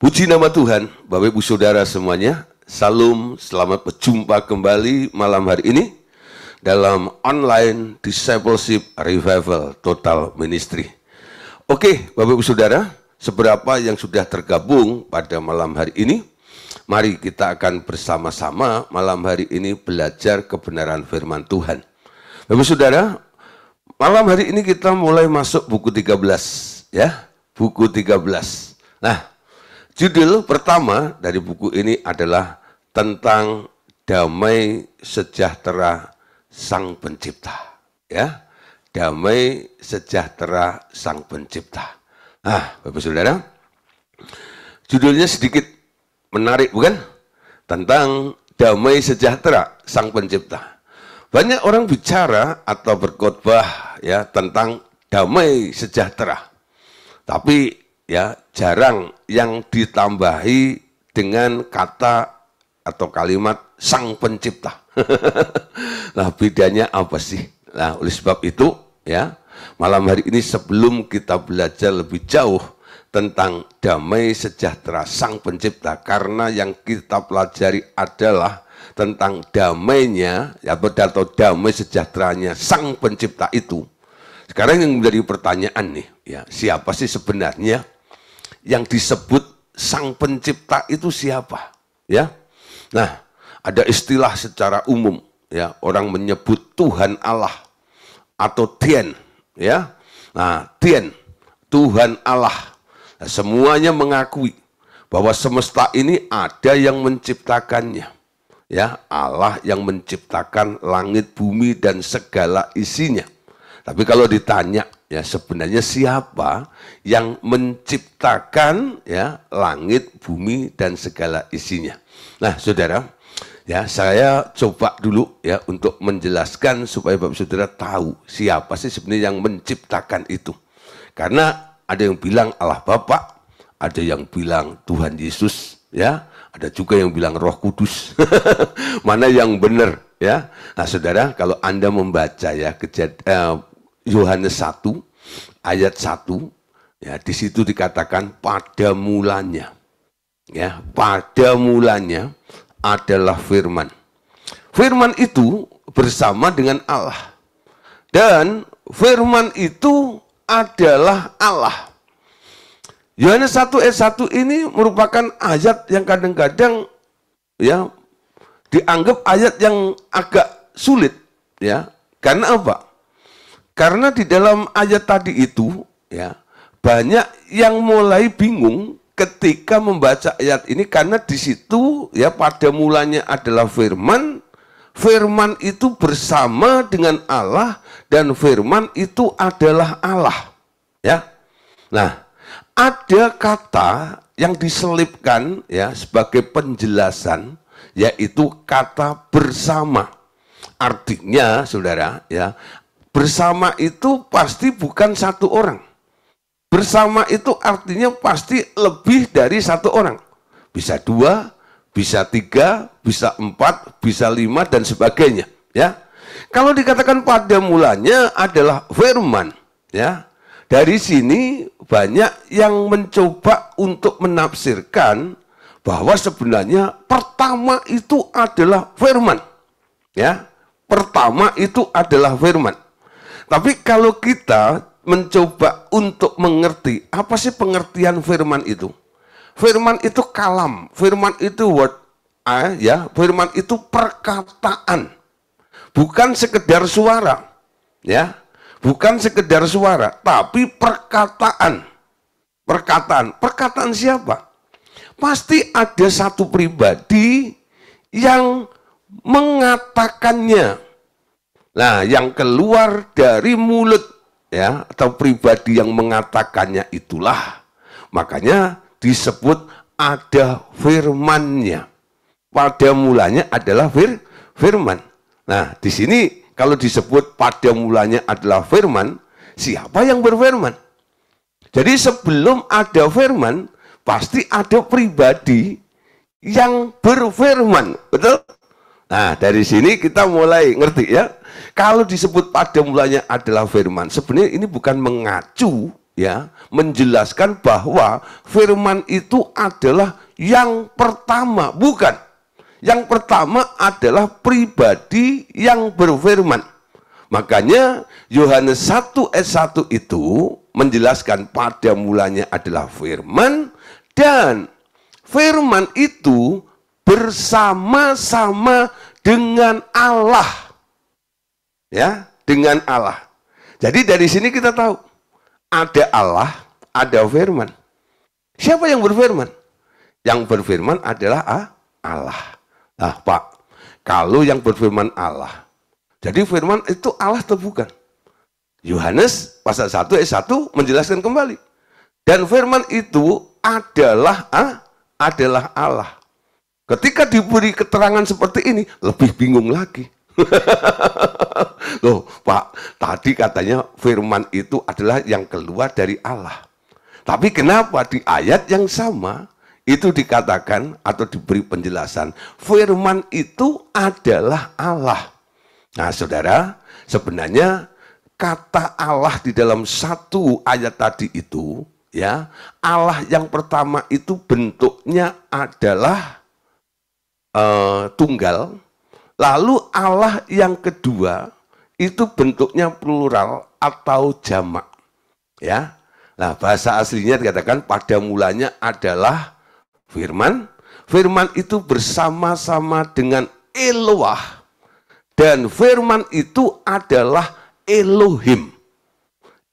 Puji nama Tuhan, Bapak Ibu Saudara semuanya. Salam, selamat berjumpa kembali malam hari ini dalam online Discipleship Revival Total Ministry. Oke, Bapak Ibu Saudara, seberapa yang sudah tergabung pada malam hari ini? Mari kita akan bersama-sama malam hari ini belajar kebenaran firman Tuhan. Bapak Ibu Saudara, malam hari ini kita mulai masuk buku 13, ya, buku 13. Nah, judul pertama dari buku ini adalah tentang damai sejahtera Sang Pencipta. Ya, damai sejahtera Sang Pencipta. Nah, Bapak Saudara, judulnya sedikit menarik bukan? Tentang damai sejahtera Sang Pencipta. Banyak orang bicara atau berkhotbah ya tentang damai sejahtera. Tapi ya jarang yang ditambahi dengan kata atau kalimat Sang Pencipta. Nah, bedanya apa sih? Nah, oleh sebab itu ya, malam hari ini sebelum kita belajar lebih jauh tentang damai sejahtera Sang Pencipta, karena yang kita pelajari adalah tentang damainya ya, atau damai sejahteranya Sang Pencipta itu. Sekarang yang menjadi pertanyaan nih, ya, siapa sih sebenarnya yang disebut Sang Pencipta itu siapa? Ya, nah, ada istilah secara umum, ya, orang menyebut Tuhan Allah atau Tien, ya. Nah, Tien, Tuhan Allah. Nah, semuanya mengakui bahwa semesta ini ada yang menciptakannya, ya, Allah yang menciptakan langit, bumi dan segala isinya. Tapi kalau ditanya, ya, sebenarnya siapa yang menciptakan ya langit, bumi dan segala isinya? Nah, Saudara, ya, saya coba dulu ya untuk menjelaskan supaya Bapak Saudara tahu siapa sih sebenarnya yang menciptakan itu. Karena ada yang bilang Allah Bapa, ada yang bilang Tuhan Yesus, ya, ada juga yang bilang Roh Kudus. Mana yang benar, ya? Nah, Saudara, kalau Anda membaca ya Yohanes 1 ayat 1, ya, di situ dikatakan pada mulanya, ya, pada mulanya adalah firman. Firman itu bersama dengan Allah, dan firman itu adalah Allah. Yohanes 1 ayat 1 ini merupakan ayat yang kadang-kadang ya dianggap ayat yang agak sulit, ya. Karena apa? Karena di dalam ayat tadi itu ya banyak yang mulai bingung ketika membaca ayat ini, karena di situ ya pada mulanya adalah firman, firman itu bersama dengan Allah dan firman itu adalah Allah, ya. Nah, ada kata yang diselipkan ya sebagai penjelasan, yaitu kata bersama. Artinya, Saudara, ya, bersama itu pasti bukan satu orang. Bersama itu artinya pasti lebih dari satu orang. Bisa 2, bisa 3, bisa 4, bisa 5 dan sebagainya, ya. Kalau dikatakan pada mulanya adalah firman, ya. Dari sini banyak yang mencoba untuk menafsirkan bahwa sebenarnya pertama itu adalah firman, ya. Pertama itu adalah firman. Tapi kalau kita mencoba untuk mengerti apa sih pengertian firman itu? Firman itu kalam, firman itu word, ya, firman itu perkataan, bukan sekedar suara, ya, bukan sekedar suara, tapi perkataan, perkataan siapa? Pasti ada satu pribadi yang mengatakannya. Nah, yang keluar dari mulut ya atau pribadi yang mengatakannya itulah makanya disebut ada firman-Nya. Pada mulanya adalah firman. Nah, di sini kalau disebut pada mulanya adalah firman, siapa yang berfirman? Jadi sebelum ada firman, pasti ada pribadi yang berfirman, betul? Nah, dari sini kita mulai ngerti ya. Kalau disebut pada mulanya adalah firman, sebenarnya ini bukan mengacu ya menjelaskan bahwa firman itu adalah yang pertama, bukan. Yang pertama adalah pribadi yang berfirman. Makanya Yohanes 1 ayat 1 itu menjelaskan pada mulanya adalah firman, dan firman itu bersama-sama dengan Allah. Ya, dengan Allah. Jadi dari sini kita tahu ada Allah, ada firman. Siapa yang berfirman? Yang berfirman adalah Allah. Nah, Pak, kalau yang berfirman Allah, jadi firman itu Allah atau bukan? Yohanes pasal 1 ayat 1 menjelaskan kembali. Dan firman itu adalah Allah. Ketika diberi keterangan seperti ini, lebih bingung lagi. Loh, Pak, tadi katanya firman itu adalah yang keluar dari Allah. Tapi kenapa di ayat yang sama itu dikatakan atau diberi penjelasan firman itu adalah Allah? Nah, saudara, sebenarnya kata Allah di dalam satu ayat tadi itu, ya, Allah yang pertama itu bentuknya adalah tunggal. Lalu Allah yang kedua itu bentuknya plural atau jamak. Ya. Nah, bahasa aslinya dikatakan pada mulanya adalah firman. Firman itu bersama-sama dengan Eloah. Dan firman itu adalah Elohim.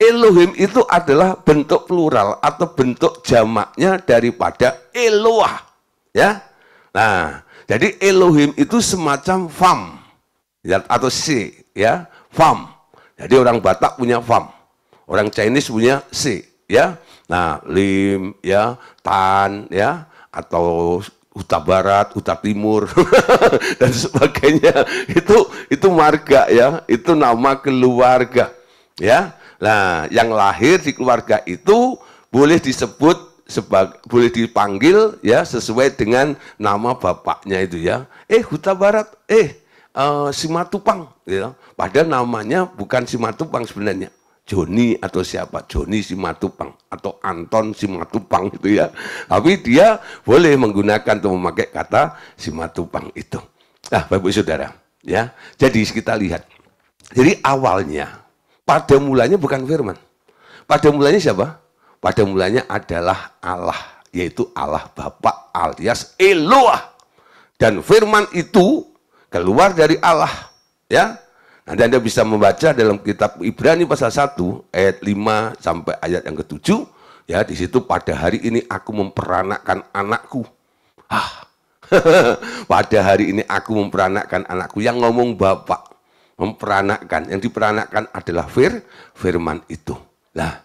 Elohim itu adalah bentuk plural atau bentuk jamaknya daripada Eloah. Ya. Nah, jadi Elohim itu semacam fam, ya, atau C, ya, fam. Jadi orang Batak punya fam, orang Chinese punya C, ya. Nah, lim, ya, tan, ya, atau Huta Barat, Huta Timur, dan sebagainya. Itu marga, ya, itu nama keluarga, ya. Nah, yang lahir di keluarga itu boleh disebut boleh dipanggil, ya, sesuai dengan nama bapaknya itu, ya. Huta Barat, Simatupang, ya. Padahal namanya bukan Simatupang sebenarnya. Joni atau siapa? Joni Simatupang atau Anton Simatupang itu, ya. Tapi dia boleh menggunakan atau memakai kata Simatupang itu. Nah, Bapak Saudara, ya. Jadi kita lihat. Jadi awalnya pada mulanya bukan firman. Pada mulanya siapa? Pada mulanya adalah Allah, yaitu Allah Bapa alias Eloah. Dan firman itu keluar dari Allah, ya. Nanti Anda bisa membaca dalam kitab Ibrani pasal 1 ayat 5 sampai ayat yang ke-7, ya. Di situ pada hari ini aku memperanakkan anakku. Pada hari ini aku memperanakkan anakku. Yang ngomong Bapak memperanakkan, yang diperanakkan adalah firman itu. Nah,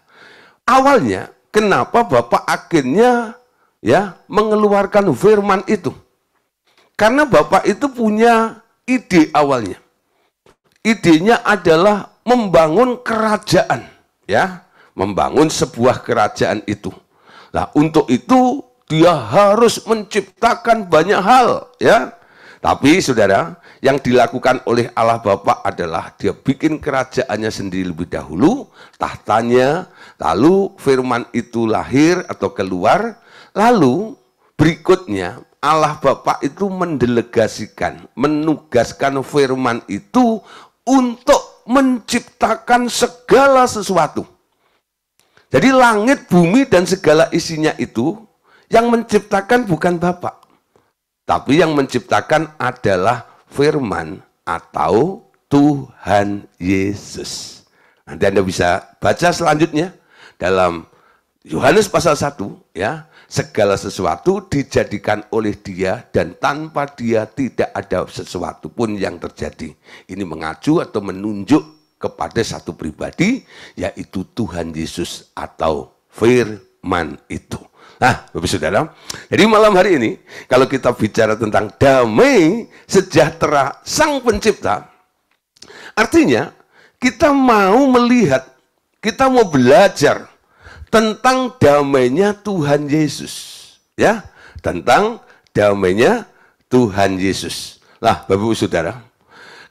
awalnya kenapa Bapak akhirnya, ya, mengeluarkan firman itu? Karena Bapak itu punya ide awalnya. Idenya adalah membangun kerajaan, ya, membangun sebuah kerajaan itu. Nah, untuk itu dia harus menciptakan banyak hal, ya. Tapi saudara, yang dilakukan oleh Allah Bapa adalah dia bikin kerajaannya sendiri lebih dahulu, tahtanya, lalu firman itu lahir atau keluar, lalu berikutnya Allah Bapa itu mendelegasikan, menugaskan firman itu untuk menciptakan segala sesuatu. Jadi langit, bumi, dan segala isinya itu yang menciptakan bukan Bapa, tapi yang menciptakan adalah firman atau Tuhan Yesus. Nanti Anda bisa baca selanjutnya dalam Yohanes pasal 1, ya. Segala sesuatu dijadikan oleh Dia dan tanpa Dia tidak ada sesuatu pun yang terjadi. Ini mengacu atau menunjuk kepada satu pribadi, yaitu Tuhan Yesus atau firman itu. Nah, Bapak Saudara, jadi malam hari ini kalau kita bicara tentang damai sejahtera Sang Pencipta, artinya kita mau melihat, kita mau belajar tentang damainya Tuhan Yesus, ya, tentang damainya Tuhan Yesus. Nah, Bapak Saudara,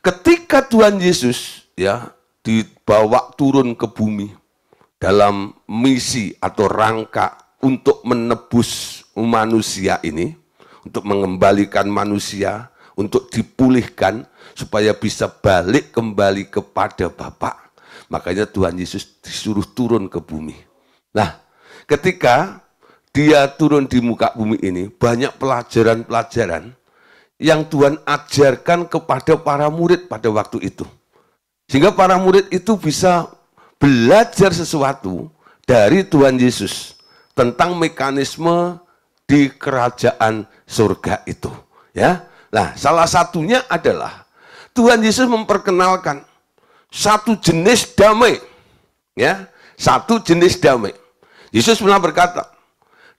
ketika Tuhan Yesus, ya, dibawa turun ke bumi, dalam misi atau rangka untuk menebus manusia ini, untuk mengembalikan manusia, untuk dipulihkan supaya bisa balik kembali kepada Bapa. Makanya Tuhan Yesus disuruh turun ke bumi. Nah, ketika dia turun di muka bumi ini, banyak pelajaran-pelajaran yang Tuhan ajarkan kepada para murid pada waktu itu. Sehingga para murid itu bisa belajar sesuatu dari Tuhan Yesus tentang mekanisme di kerajaan surga itu. Ya, nah salah satunya adalah Tuhan Yesus memperkenalkan satu jenis damai. Ya, satu jenis damai. Yesus pernah berkata,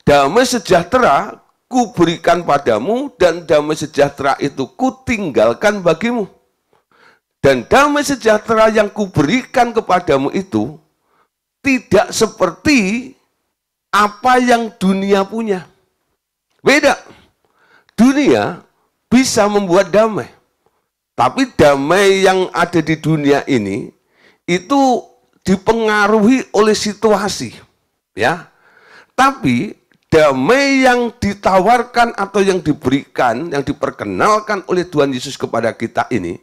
damai sejahtera ku berikan padamu dan damai sejahtera itu ku tinggalkan bagimu. Dan damai sejahtera yang kuberikan kepadamu itu tidak seperti apa yang dunia punya. Beda. Dunia bisa membuat damai. Tapi damai yang ada di dunia ini itu dipengaruhi oleh situasi. Ya. Tapi damai yang ditawarkan atau yang diberikan, yang diperkenalkan oleh Tuhan Yesus kepada kita ini,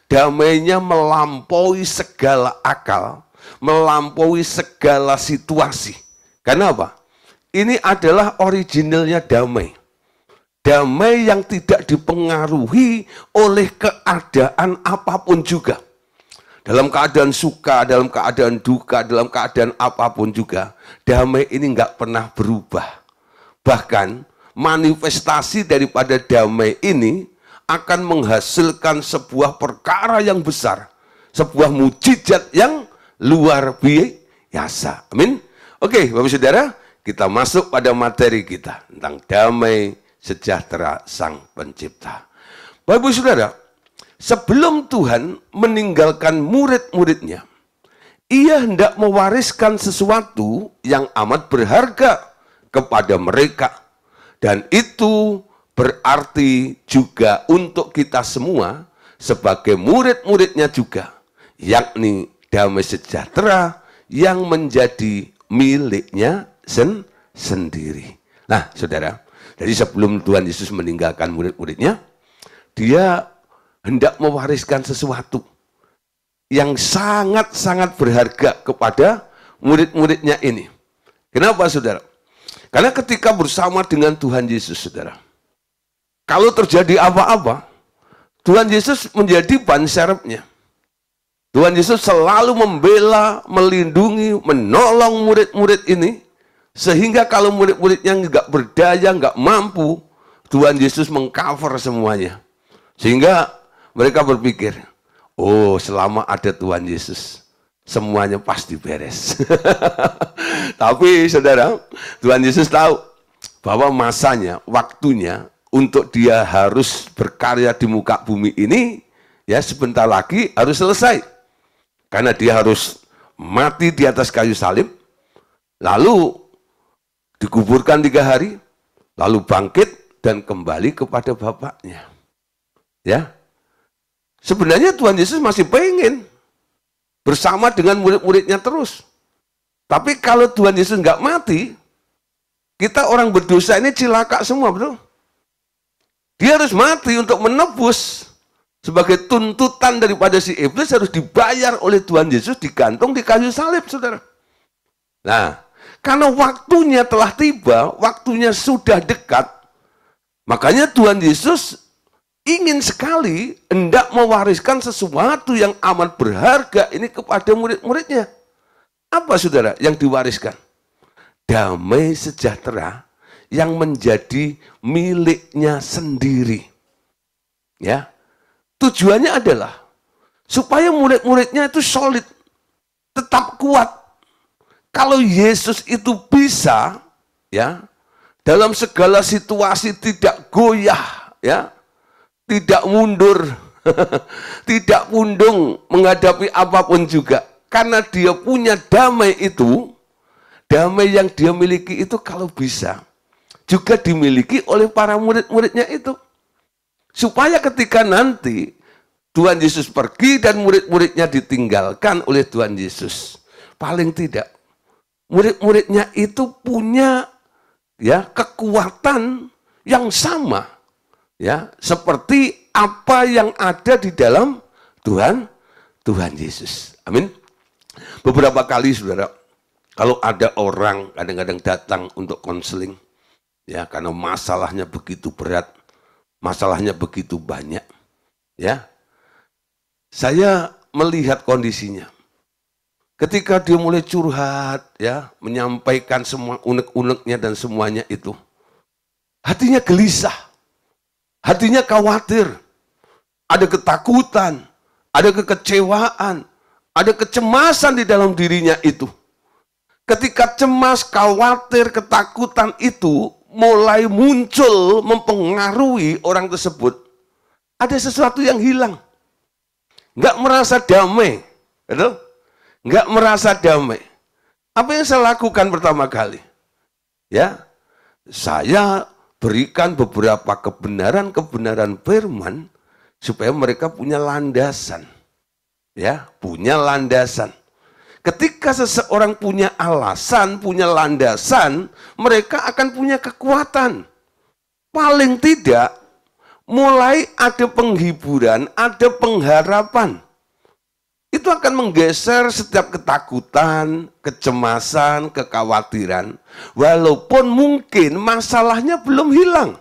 damainya melampaui segala akal, melampaui segala situasi. Karena apa? Ini adalah originalnya damai. Damai yang tidak dipengaruhi oleh keadaan apapun juga. Dalam keadaan suka, dalam keadaan duka, dalam keadaan apapun juga, damai ini nggak pernah berubah. Bahkan manifestasi daripada damai ini akan menghasilkan sebuah perkara yang besar, sebuah mujizat yang luar biasa. Amin. Oke, Bapak Saudara, kita masuk pada materi kita tentang damai sejahtera Sang Pencipta. Bapak Saudara, sebelum Tuhan meninggalkan murid-muridnya, Ia hendak mewariskan sesuatu yang amat berharga kepada mereka, dan itu berarti juga untuk kita semua sebagai murid-muridnya juga, yakni damai sejahtera yang menjadi miliknya sendiri. Nah, saudara, jadi sebelum Tuhan Yesus meninggalkan murid-muridnya, dia hendak mewariskan sesuatu yang sangat-sangat berharga kepada murid-muridnya ini. Kenapa, saudara? Karena ketika bersama dengan Tuhan Yesus, saudara, kalau terjadi apa-apa, Tuhan Yesus menjadi ban serepnya. Tuhan Yesus selalu membela, melindungi, menolong murid-murid ini, sehingga kalau murid-muridnya nggak berdaya, nggak mampu, Tuhan Yesus mengcover semuanya. Sehingga mereka berpikir, oh selama ada Tuhan Yesus, semuanya pasti beres. Tapi saudara, Tuhan Yesus tahu bahwa masanya, waktunya, untuk dia harus berkarya di muka bumi ini, ya sebentar lagi harus selesai. Karena dia harus mati di atas kayu salib, lalu dikuburkan 3 hari, lalu bangkit dan kembali kepada Bapaknya. Ya, sebenarnya Tuhan Yesus masih pengen bersama dengan murid-muridnya terus. Tapi kalau Tuhan Yesus nggak mati, kita orang berdosa ini cilaka semua, betul? Dia harus mati untuk menebus. Sebagai tuntutan daripada si iblis harus dibayar oleh Tuhan Yesus, digantung di kayu salib, saudara. Nah, karena waktunya telah tiba, waktunya sudah dekat, makanya Tuhan Yesus ingin sekali hendak mewariskan sesuatu yang amat berharga ini kepada murid-muridnya. Apa, saudara, yang diwariskan? Damai sejahtera yang menjadi miliknya sendiri. Ya, tujuannya adalah supaya murid-muridnya itu solid, tetap kuat. Kalau Yesus itu bisa, ya, dalam segala situasi tidak goyah, ya, tidak mundur, tidak pundung menghadapi apapun juga, karena dia punya damai itu. Damai yang dia miliki itu kalau bisa juga dimiliki oleh para murid-muridnya itu. Supaya ketika nanti Tuhan Yesus pergi dan murid-muridnya ditinggalkan oleh Tuhan Yesus, paling tidak murid-muridnya itu punya ya kekuatan yang sama ya seperti apa yang ada di dalam Tuhan Yesus. Amin. Beberapa kali saudara, kalau ada orang kadang-kadang datang untuk konseling ya karena masalahnya begitu berat, masalahnya begitu banyak ya. Saya melihat kondisinya. Ketika dia mulai curhat, ya, menyampaikan semua unek-uneknya dan semuanya itu, hatinya gelisah, hatinya khawatir, ada ketakutan, ada kekecewaan, ada kecemasan di dalam dirinya itu. Ketika cemas, khawatir, ketakutan itu mulai muncul mempengaruhi orang tersebut, ada sesuatu yang hilang, nggak merasa damai, betul? Nggak merasa damai. Apa yang saya lakukan pertama kali? Ya, saya berikan beberapa kebenaran-kebenaran firman supaya mereka punya landasan. Ya, punya landasan. Ketika seseorang punya alasan, punya landasan, mereka akan punya kekuatan. Paling tidak, mulai ada penghiburan, ada pengharapan. Itu akan menggeser setiap ketakutan, kecemasan, kekhawatiran. Walaupun mungkin masalahnya belum hilang.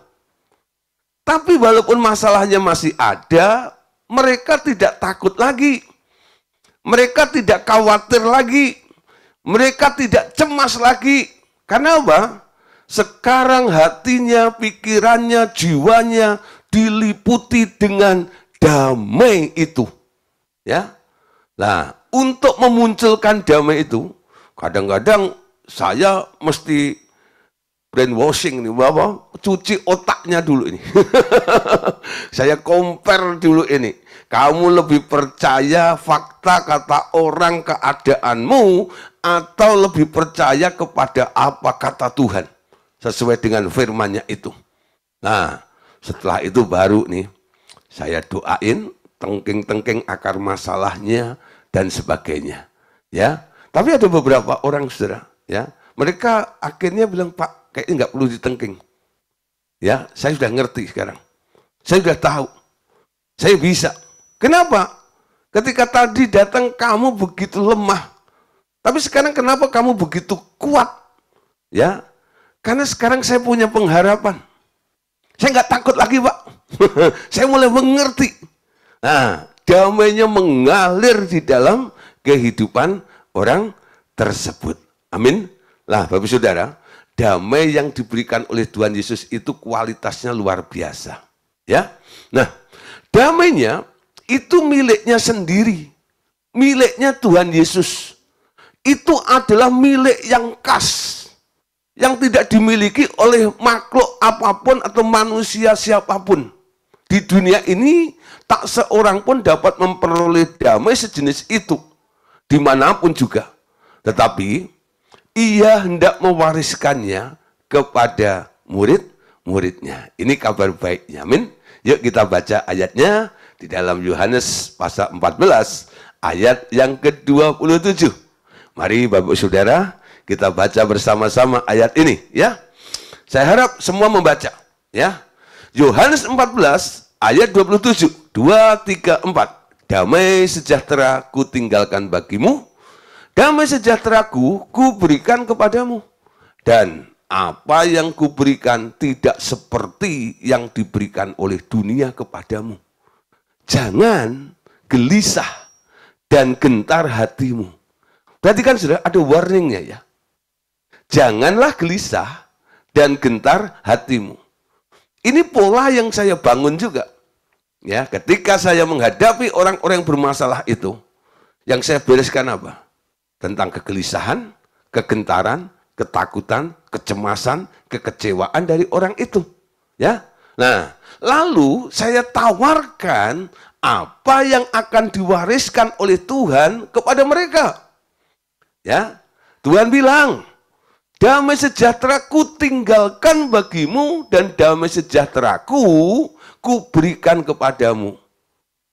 Tapi walaupun masalahnya masih ada, mereka tidak takut lagi. Mereka tidak khawatir lagi. Mereka tidak cemas lagi. Karena apa? Sekarang hatinya, pikirannya, jiwanya diliputi dengan damai itu. Ya. Nah, untuk memunculkan damai itu, kadang-kadang saya mesti brainwashing nih, Bapak, cuci otaknya dulu ini. Saya compare dulu ini. Kamu lebih percaya fakta kata orang keadaanmu atau lebih percaya kepada apa kata Tuhan sesuai dengan firman-Nya itu. Nah, setelah itu baru nih saya doain tengking-tengking akar masalahnya dan sebagainya. Ya, tapi ada beberapa orang saudara, ya, mereka akhirnya bilang, Pak, kayaknya nggak perlu ditengking. Ya, saya sudah ngerti sekarang. Saya sudah tahu. Saya bisa. Kenapa? Ketika tadi datang kamu begitu lemah. Tapi sekarang kenapa kamu begitu kuat? Ya, karena sekarang saya punya pengharapan. Saya nggak takut lagi, Pak. Saya mulai mengerti. Nah, damainya mengalir di dalam kehidupan orang tersebut. Amin. Lah, Bapak Saudara, damai yang diberikan oleh Tuhan Yesus itu kualitasnya luar biasa. Ya. Nah, damainya itu miliknya sendiri. Miliknya Tuhan Yesus. Itu adalah milik yang khas. Yang tidak dimiliki oleh makhluk apapun atau manusia siapapun. Di dunia ini tak seorang pun dapat memperoleh damai sejenis itu. Dimanapun juga. Tetapi ia hendak mewariskannya kepada murid-muridnya. Ini kabar baiknya. Amin. Yuk kita baca ayatnya di dalam Yohanes pasal 14 ayat yang ke-27. Mari Bapak Saudara kita baca bersama-sama ayat ini ya. Saya harap semua membaca ya. Yohanes 14 ayat 27. 2, 3, 4. Damai sejahtera ku tinggalkan bagimu. Damai sejahteraku ku berikan kepadamu. Dan apa yang ku berikan tidak seperti yang diberikan oleh dunia kepadamu. Jangan gelisah dan gentar hatimu. Berarti kan sudah ada warningnya ya. Janganlah gelisah dan gentar hatimu. Ini pola yang saya bangun juga. Ya, ketika saya menghadapi orang-orang yang bermasalah itu, yang saya bereskan apa? Tentang kegelisahan, kegentaran, ketakutan, kecemasan, kekecewaan dari orang itu. Ya. Nah, lalu saya tawarkan apa yang akan diwariskan oleh Tuhan kepada mereka. Ya. Tuhan bilang, damai sejahteraku tinggalkan bagimu dan damai sejahteraku ku berikan kepadamu.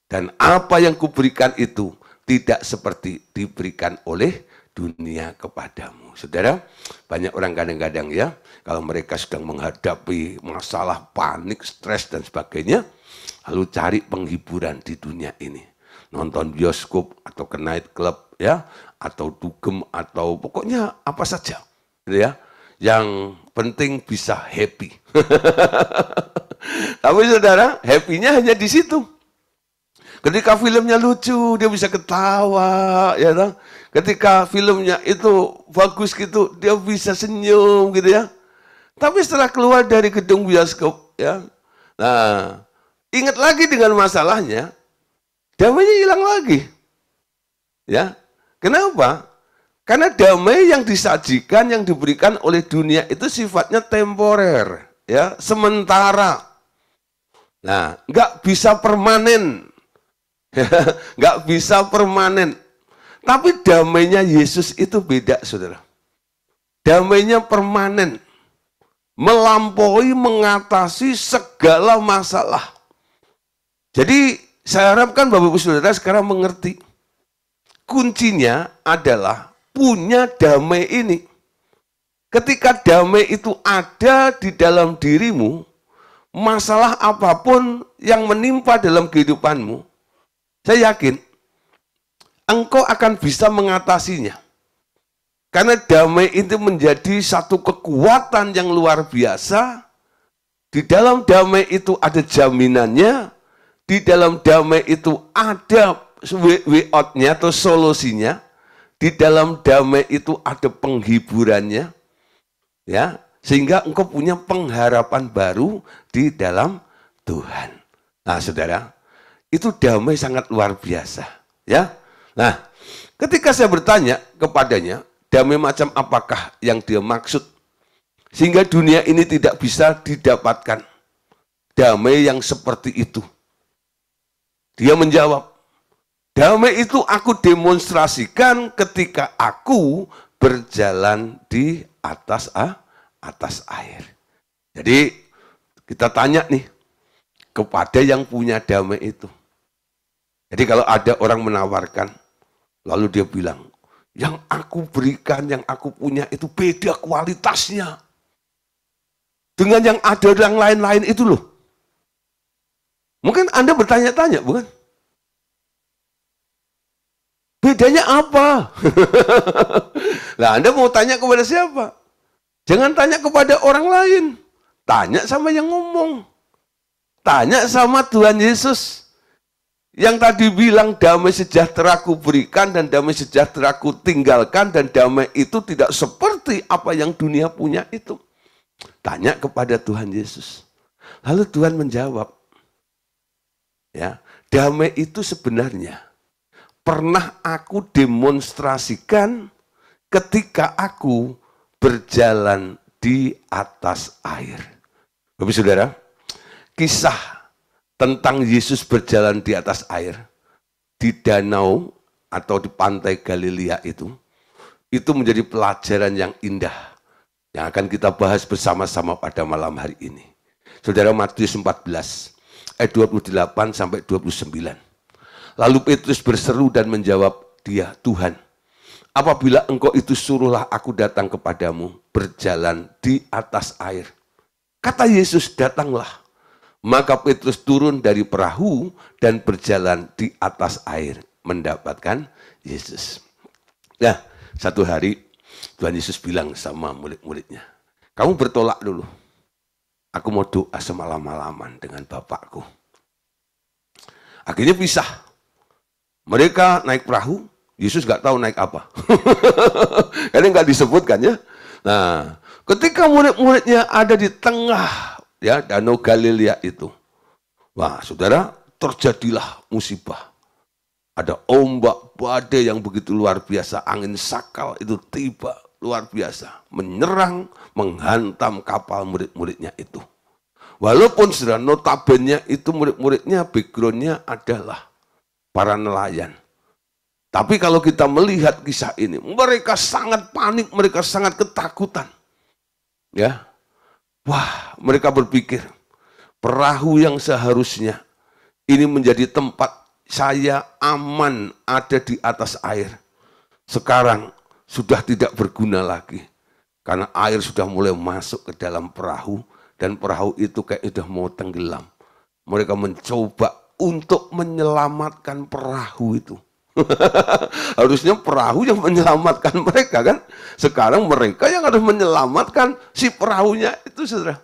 Dan apa yang kuberikan itu tidak seperti diberikan oleh dunia kepadamu. Saudara, banyak orang kadang-kadang ya, kalau mereka sedang menghadapi masalah panik, stres dan sebagainya, lalu cari penghiburan di dunia ini. Nonton bioskop atau ke night club ya, atau dugem atau pokoknya apa saja. Gitu ya. Yang penting bisa happy. Tapi saudara, happy-nya hanya di situ. Ketika filmnya lucu, dia bisa ketawa, ya kan? Ketika filmnya itu bagus gitu, dia bisa senyum gitu ya. Tapi setelah keluar dari gedung bioskop, ya, nah, ingat lagi dengan masalahnya, damainya hilang lagi. Ya, kenapa? Karena damai yang disajikan, yang diberikan oleh dunia itu sifatnya temporer, ya, sementara. Nah, nggak bisa permanen. Nggak bisa permanen. Tapi damainya Yesus itu beda, saudara. Damainya permanen. Melampaui, mengatasi segala masalah. Jadi, saya harapkan Bapak Ibu Saudara sekarang mengerti. Kuncinya adalah punya damai ini. Ketika damai itu ada di dalam dirimu, masalah apapun yang menimpa dalam kehidupanmu, saya yakin engkau akan bisa mengatasinya. Karena damai itu menjadi satu kekuatan yang luar biasa. Di dalam damai itu ada jaminannya. Di dalam damai itu ada way out-nya atau solusinya. Di dalam damai itu ada penghiburannya. Ya, sehingga engkau punya pengharapan baru di dalam Tuhan. Nah, saudara, itu damai sangat luar biasa, ya. Nah, ketika saya bertanya kepadanya, damai macam apakah yang dia maksud? Sehingga dunia ini tidak bisa didapatkan. Damai yang seperti itu. Dia menjawab, damai itu aku demonstrasikan ketika aku berjalan di atas air. Jadi, kita tanya nih, kepada yang punya damai itu. Jadi kalau ada orang menawarkan, lalu dia bilang, yang aku berikan, yang aku punya itu beda kualitasnya. Dengan yang ada yang lain-lain itu loh. Mungkin Anda bertanya-tanya, bukan? Bedanya apa? Nah, Anda mau tanya kepada siapa? Jangan tanya kepada orang lain. Tanya sama yang ngomong. Tanya sama Tuhan Yesus. Yang tadi bilang damai sejahtera ku berikan dan damai sejahtera ku tinggalkan, dan damai itu tidak seperti apa yang dunia punya itu. Tanya kepada Tuhan Yesus. Lalu Tuhan menjawab, ya, damai itu sebenarnya pernah aku demonstrasikan ketika aku berjalan di atas air. Bapak Saudara, kisah tentang Yesus berjalan di atas air di danau atau di pantai Galilea itu menjadi pelajaran yang indah yang akan kita bahas bersama-sama pada malam hari ini. Saudara, Matius 14 ayat 28 sampai 29. Lalu Petrus berseru dan menjawab dia, Tuhan, apabila engkau itu suruhlah aku datang kepadamu berjalan di atas air. Kata Yesus, datanglah. Maka Petrus turun dari perahu dan berjalan di atas air mendapatkan Yesus. Nah, satu hari Tuhan Yesus bilang sama murid-muridnya, kamu bertolak dulu. Aku mau doa semalam-malaman dengan Bapakku. Akhirnya pisah. Mereka naik perahu, Yesus nggak tahu naik apa. Karena nggak disebutkan ya. Nah, ketika murid-muridnya ada di tengah ya danau Galilea itu, wah saudara, terjadilah musibah. Ada ombak badai yang begitu luar biasa, angin sakal itu tiba luar biasa, menyerang, menghantam kapal murid-muridnya itu. Walaupun saudara, notabene itu murid-muridnya backgroundnya adalah para nelayan. Tapi kalau kita melihat kisah ini, mereka sangat panik, mereka sangat ketakutan. Ya, wah, mereka berpikir, perahu yang seharusnya ini menjadi tempat saya aman ada di atas air. Sekarang sudah tidak berguna lagi. Karena air sudah mulai masuk ke dalam perahu, dan perahu itu kayak sudah mau tenggelam. Mereka mencoba untuk menyelamatkan perahu itu. Harusnya perahu yang menyelamatkan mereka kan. Sekarang mereka yang harus menyelamatkan si perahunya itu, saudara.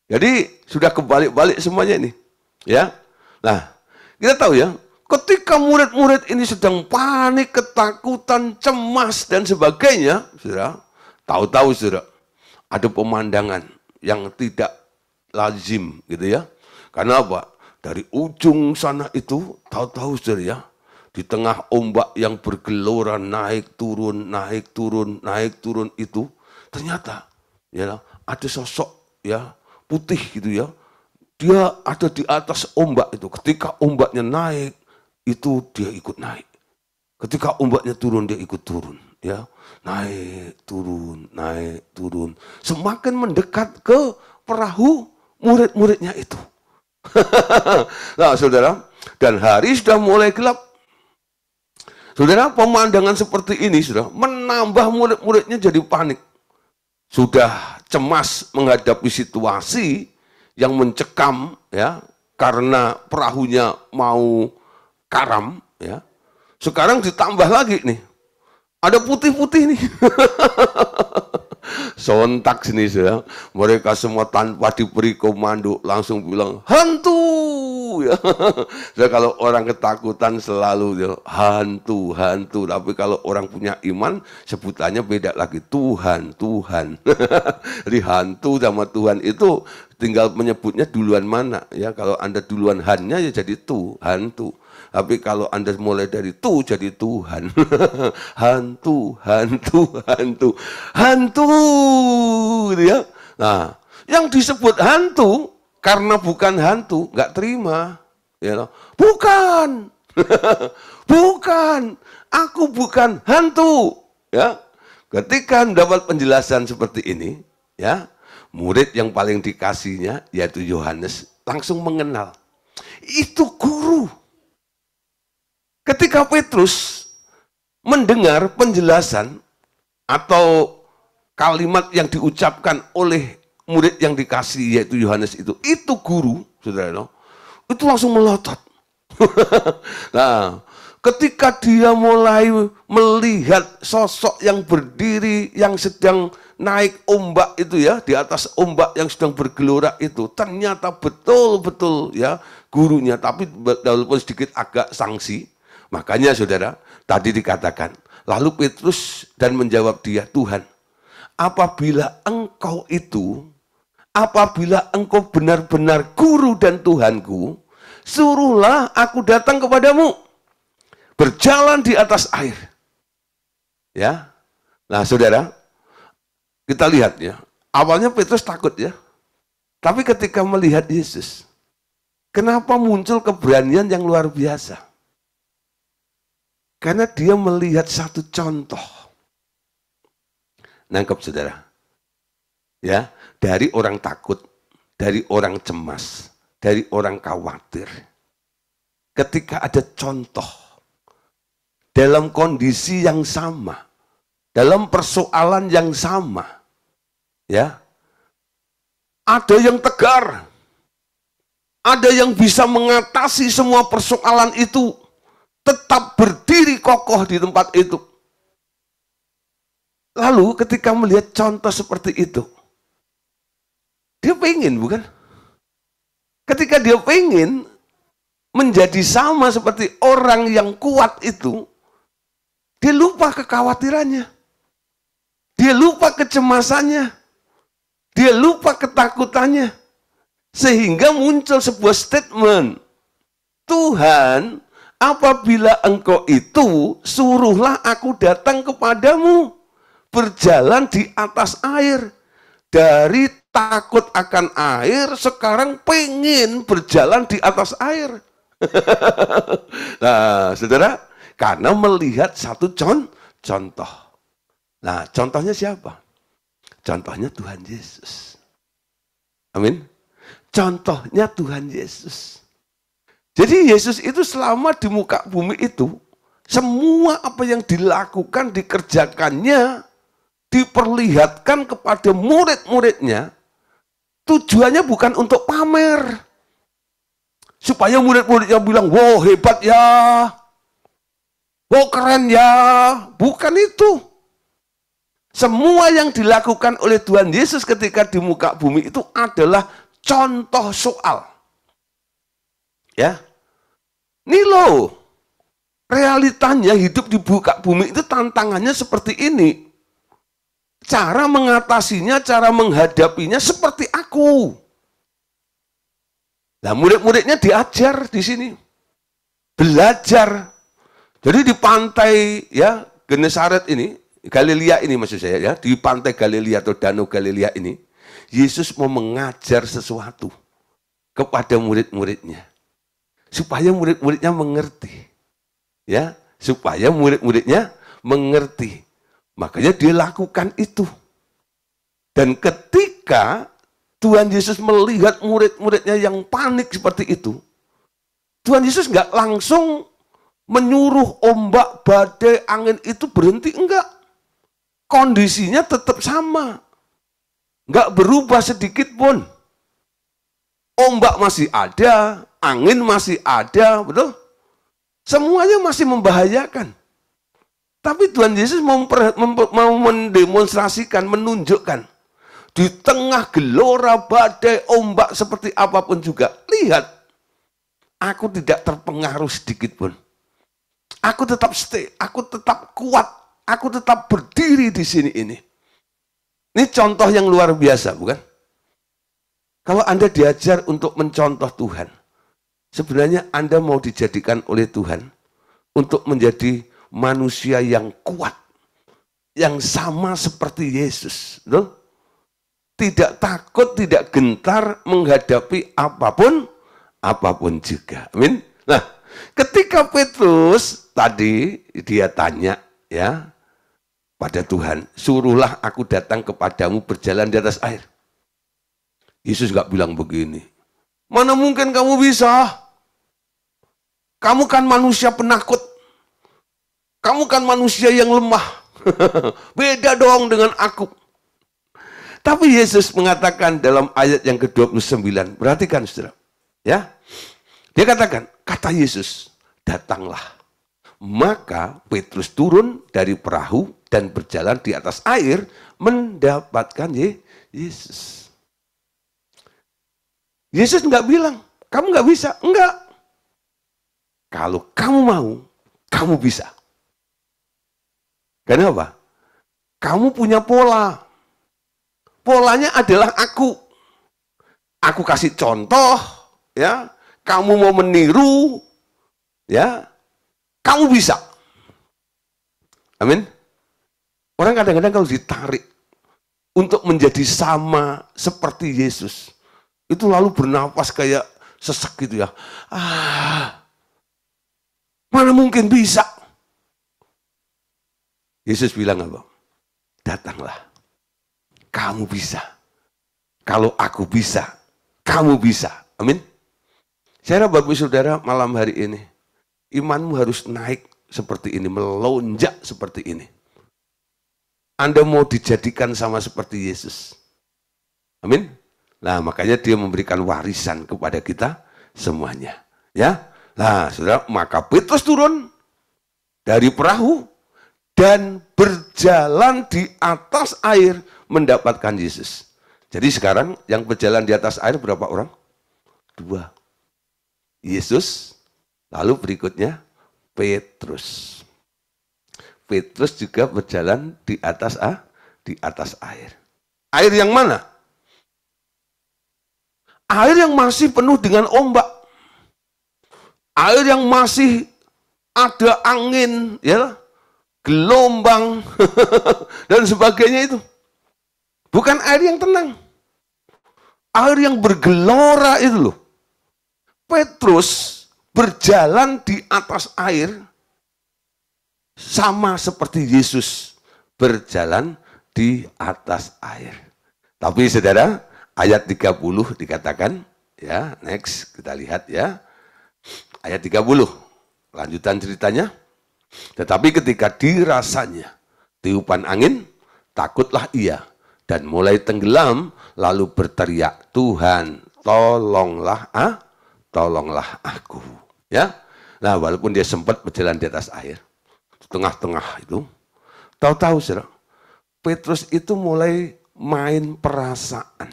Jadi sudah kebalik-balik semuanya ini. Ya. Nah, kita tahu ya, ketika murid-murid ini sedang panik, ketakutan, cemas dan sebagainya, saudara, tahu-tahu saudara, ada pemandangan yang tidak lazim gitu ya. Karena apa? Dari ujung sana itu, tahu-tahu saudara ya, di tengah ombak yang bergelora naik turun, naik turun, naik turun itu, ternyata ya ada sosok ya putih gitu ya. Dia ada di atas ombak itu. Ketika ombaknya naik, itu dia ikut naik. Ketika ombaknya turun, dia ikut turun. Ya, naik, turun, naik, turun. Semakin mendekat ke perahu murid-muridnya itu. Nah, saudara, dan hari sudah mulai gelap. Saudara, pemandangan seperti ini sudah menambah murid-muridnya jadi panik. Sudah cemas menghadapi situasi yang mencekam ya, karena perahunya mau karam ya. Sekarang ditambah lagi nih. Ada putih-putih nih. Sontak sini ya. Mereka semua tanpa diberi komando langsung bilang hantu ya. Jadi kalau orang ketakutan selalu ya, hantu, hantu. Tapi kalau orang punya iman sebutannya beda lagi, Tuhan, Tuhan. Jadi hantu sama Tuhan itu tinggal menyebutnya duluan mana ya. Kalau Anda duluan hannya ya jadi hantu. Tapi kalau Anda mulai dari jadi Tuhan. Hantu, hantu, hantu. Hantu gitu ya. Nah, yang disebut hantu karena bukan hantu, nggak terima. Ya, bukan. Bukan. Aku bukan hantu. Ya. Ketika mendapat penjelasan seperti ini, ya, murid yang paling dikasihnya yaitu Yohanes langsung mengenal. Itu guru. Ketika Petrus mendengar penjelasan atau kalimat yang diucapkan oleh murid yang dikasih yaitu Yohanes itu guru, saudara, itu langsung melotot. Nah, ketika dia mulai melihat sosok yang berdiri yang sedang naik ombak itu ya, di atas ombak yang sedang bergelora itu, ternyata betul-betul ya gurunya, tapi walaupun sedikit agak sangsi. Makanya saudara, tadi dikatakan, lalu Petrus dan menjawab dia, Tuhan, apabila engkau benar-benar guru dan Tuhanku, suruhlah aku datang kepadamu, berjalan di atas air. Ya, nah saudara, kita lihat ya, awalnya Petrus takut ya, tapi ketika melihat Yesus, kenapa muncul keberanian yang luar biasa? Karena dia melihat satu contoh. Nangkep saudara? Ya, dari orang takut, dari orang cemas, dari orang khawatir. Ketika ada contoh, dalam kondisi yang sama, dalam persoalan yang sama, ya, ada yang tegar, ada yang bisa mengatasi semua persoalan itu, tetap berdiri kokoh di tempat itu. Lalu ketika melihat contoh seperti itu, dia pengen, bukan? Ketika dia pengen menjadi sama seperti orang yang kuat itu, dia lupa kekhawatirannya, dia lupa kecemasannya, dia lupa ketakutannya, sehingga muncul sebuah statement, Tuhan, apabila engkau itu, suruhlah aku datang kepadamu, berjalan di atas air. Dari takut akan air, sekarang pengen berjalan di atas air. Nah, saudara, karena melihat satu contoh. Nah, contohnya siapa? Contohnya Tuhan Yesus. Amin. Contohnya Tuhan Yesus. Jadi Yesus itu selama di muka bumi itu, semua apa yang dilakukan, dikerjakannya, diperlihatkan kepada murid-muridnya, tujuannya bukan untuk pamer. Supaya murid-muridnya bilang, wow hebat ya, wow keren ya. Bukan itu. Semua yang dilakukan oleh Tuhan Yesus ketika di muka bumi itu adalah contoh soal. Ya, ini loh, realitanya hidup di muka bumi itu tantangannya seperti ini. Cara mengatasinya, cara menghadapinya seperti aku. Nah, murid-muridnya diajar di sini. Belajar. Jadi di pantai ya Genesaret ini, Galilea ini maksud saya ya, di pantai Galilea atau Danau Galilea ini, Yesus mau mengajar sesuatu kepada murid-muridnya. Supaya murid-muridnya mengerti. Ya, supaya murid-muridnya mengerti. Makanya dia lakukan itu. Dan ketika Tuhan Yesus melihat murid-muridnya yang panik seperti itu, Tuhan Yesus nggak langsung menyuruh ombak, badai, angin itu berhenti, enggak. Kondisinya tetap sama. Nggak berubah sedikit pun. Ombak masih ada, angin masih ada, betul? Semuanya masih membahayakan. Tapi Tuhan Yesus mau mendemonstrasikan, menunjukkan. Di tengah gelora, badai, ombak seperti apapun juga. Lihat, aku tidak terpengaruh sedikit pun. Aku tetap stay, aku tetap kuat. Aku tetap berdiri di sini ini. Ini contoh yang luar biasa, bukan? Kalau Anda diajar untuk mencontoh Tuhan, sebenarnya Anda mau dijadikan oleh Tuhan untuk menjadi manusia yang kuat, yang sama seperti Yesus, betul? Tidak takut, tidak gentar menghadapi apapun juga. Amin. Nah, ketika Petrus tadi dia tanya ya pada Tuhan, suruhlah aku datang kepadamu berjalan di atas air. Yesus nggak bilang begini, mana mungkin kamu bisa? Kamu kan manusia penakut. Kamu kan manusia yang lemah. Beda dong dengan aku. Tapi Yesus mengatakan dalam ayat yang ke-29, perhatikan saudara. Ya, dia katakan, kata Yesus, datanglah. Maka Petrus turun dari perahu dan berjalan di atas air mendapatkan Yesus. Yesus enggak bilang, kamu enggak bisa. Enggak. Kalau kamu mau, kamu bisa. Kenapa? Kamu punya pola. Polanya adalah aku. Aku kasih contoh, ya. Kamu mau meniru, ya. Kamu bisa. Amin. Orang kadang-kadang kalau ditarik untuk menjadi sama seperti Yesus, itu lalu bernapas kayak sesek gitu ya. Mana mungkin bisa? Yesus bilang apa? Datanglah. Kamu bisa. Kalau aku bisa, kamu bisa. Amin. Saya harap Bapak Saudara malam hari ini, imanmu harus naik seperti ini, melonjak seperti ini. Anda mau dijadikan sama seperti Yesus. Amin. Nah, makanya dia memberikan warisan kepada kita semuanya. Ya. Nah, Saudara, maka Petrus turun dari perahu dan berjalan di atas air mendapatkan Yesus. Jadi sekarang yang berjalan di atas air berapa orang? 2. Yesus, lalu berikutnya Petrus. Petrus juga berjalan di atas air. Air yang mana? Air yang masih penuh dengan ombak. Air yang masih ada angin, ya, gelombang dan sebagainya itu. Bukan air yang tenang. Air yang bergelora itu loh. Petrus berjalan di atas air sama seperti Yesus berjalan di atas air. Tapi saudara, ayat 30 dikatakan, ya, next kita lihat ya. Ayat 30, lanjutan ceritanya. Tetapi ketika dirasanya tiupan angin, takutlah ia dan mulai tenggelam, lalu berteriak, Tuhan, tolonglah aku. Ya, nah walaupun dia sempat berjalan di atas air, di tengah-tengah itu, tahu-tahu saudara, Petrus itu mulai main perasaan.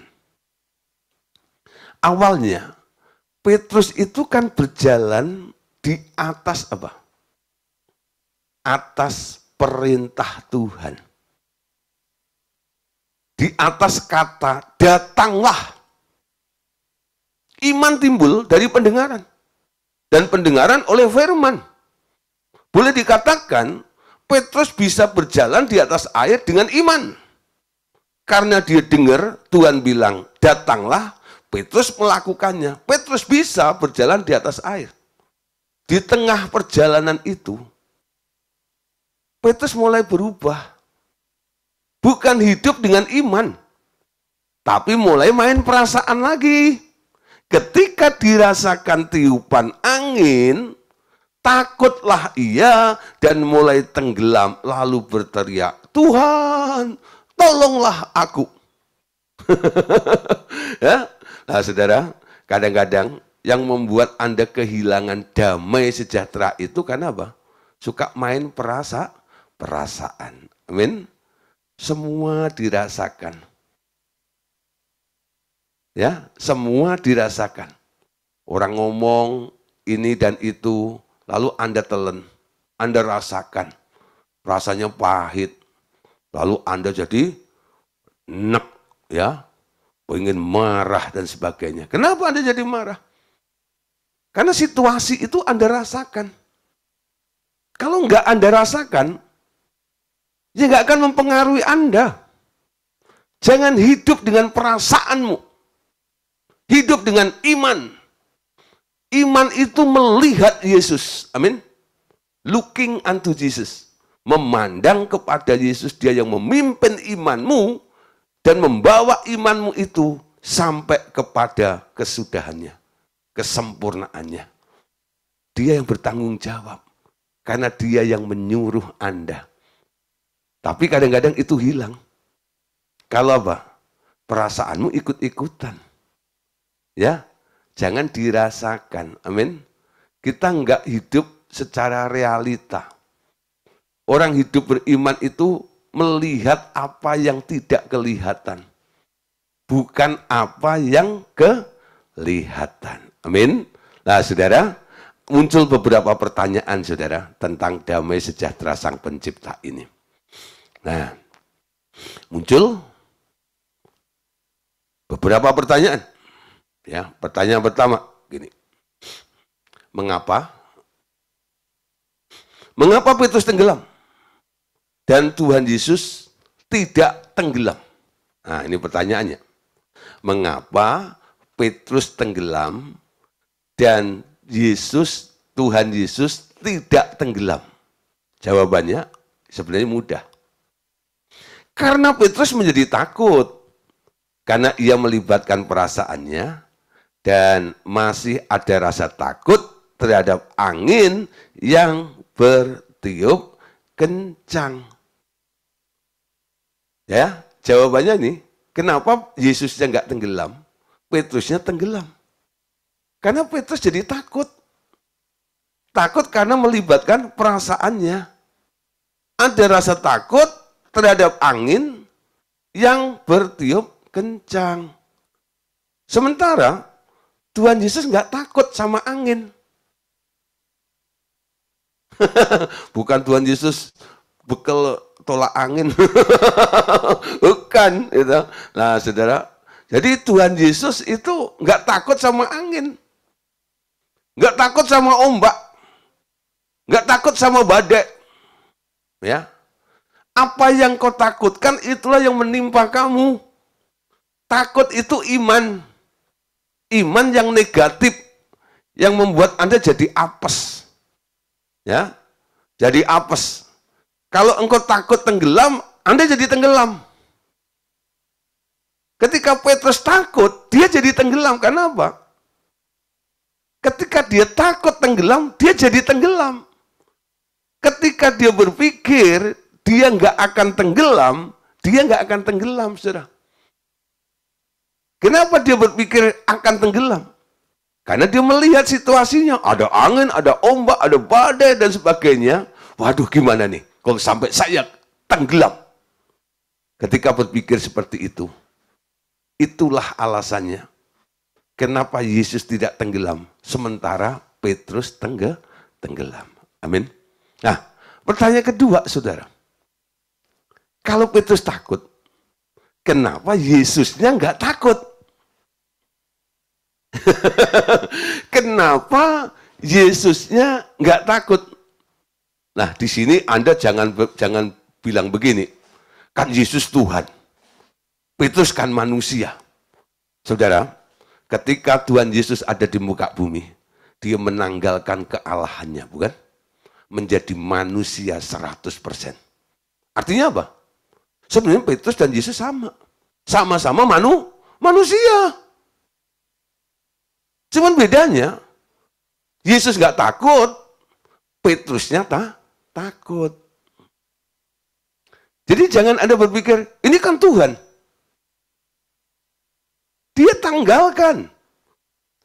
Awalnya Petrus itu kan berjalan di atas apa? Atas perintah Tuhan. Di atas kata, datanglah. Iman timbul dari pendengaran. Dan pendengaran oleh firman. Boleh dikatakan, Petrus bisa berjalan di atas air dengan iman. Karena dia dengar, Tuhan bilang, datanglah, Petrus melakukannya. Petrus bisa berjalan di atas air. Di tengah perjalanan itu, Petrus mulai berubah. Bukan hidup dengan iman, tapi mulai main perasaan lagi. Ketika dirasakan tiupan angin, takutlah ia dan mulai tenggelam, lalu berteriak, Tuhan, tolonglah aku. Ya, nah saudara, kadang-kadang yang membuat Anda kehilangan damai sejahtera itu karena apa? Suka main perasaan. Amin. Semua dirasakan. Ya, semua dirasakan. Orang ngomong ini dan itu, lalu Anda telan, Anda rasakan. Rasanya pahit. Lalu Anda jadi nek, ya, ingin marah dan sebagainya. Kenapa Anda jadi marah? Karena situasi itu Anda rasakan. Kalau enggak Anda rasakan, ya enggak akan mempengaruhi Anda. Jangan hidup dengan perasaanmu. Hidup dengan iman. Iman itu melihat Yesus. Amin. Looking unto Jesus. Memandang kepada Yesus, dia yang memimpin imanmu dan membawa imanmu itu sampai kepada kesudahannya, kesempurnaannya. Dia yang bertanggung jawab. Karena dia yang menyuruh Anda. Tapi kadang-kadang itu hilang. Kalau apa? Perasaanmu ikut-ikutan. Ya, jangan dirasakan. Amin. Kita enggak hidup secara realita. Orang hidup beriman itu melihat apa yang tidak kelihatan. Bukan apa yang kelihatan. Amin. Nah, saudara, muncul beberapa pertanyaan, saudara, tentang damai sejahtera Sang Pencipta ini. Nah, muncul beberapa pertanyaan. Ya, pertanyaan pertama gini. Mengapa Petrus tenggelam dan Tuhan Yesus tidak tenggelam? Nah, ini pertanyaannya. Mengapa Petrus tenggelam dan Tuhan Yesus tidak tenggelam? Jawabannya sebenarnya mudah. Karena Petrus menjadi takut. Karena ia melibatkan perasaannya dan masih ada rasa takut terhadap angin yang bertiup kencang. Ya, jawabannya nih, kenapa Yesusnya enggak tenggelam? Petrusnya tenggelam. Karena Petrus jadi takut. Takut karena melibatkan perasaannya. Ada rasa takut terhadap angin yang bertiup kencang. Sementara Tuhan Yesus nggak takut sama angin. Bukan Tuhan Yesus bekal tolak angin. Bukan. Gitu. Nah saudara, jadi Tuhan Yesus itu nggak takut sama angin. Nggak takut sama ombak. Nggak takut sama badai. Ya. Apa yang kau takutkan itulah yang menimpa kamu. Takut itu iman. Iman yang negatif. Yang membuat Anda jadi apes. Ya, jadi apes. Kalau engkau takut tenggelam, Anda jadi tenggelam. Ketika Petrus takut, dia jadi tenggelam. Kenapa? Ketika dia takut tenggelam, dia jadi tenggelam. Ketika dia berpikir dia nggak akan tenggelam, dia nggak akan tenggelam, saudara. Kenapa dia berpikir akan tenggelam? Karena dia melihat situasinya, ada angin, ada ombak, ada badai dan sebagainya. Waduh, gimana nih kalau sampai saya tenggelam? Ketika berpikir seperti itu, itulah alasannya kenapa Yesus tidak tenggelam, sementara Petrus tenggelam. Amin. Nah, pertanyaan kedua, saudara. Kalau Petrus takut, kenapa Yesusnya nggak takut? Kenapa Yesusnya nggak takut? Nah, di sini Anda jangan bilang begini, kan Yesus Tuhan, Petrus kan manusia. Saudara, ketika Tuhan Yesus ada di muka bumi, dia menanggalkan kealahannya, bukan? Menjadi manusia 100%. Artinya apa? Sebenarnya Petrus dan Yesus sama. Sama-sama manusia. Cuman bedanya, Yesus nggak takut, Petrusnya takut. Jadi jangan Anda berpikir, ini kan Tuhan. Dia tanggalkan.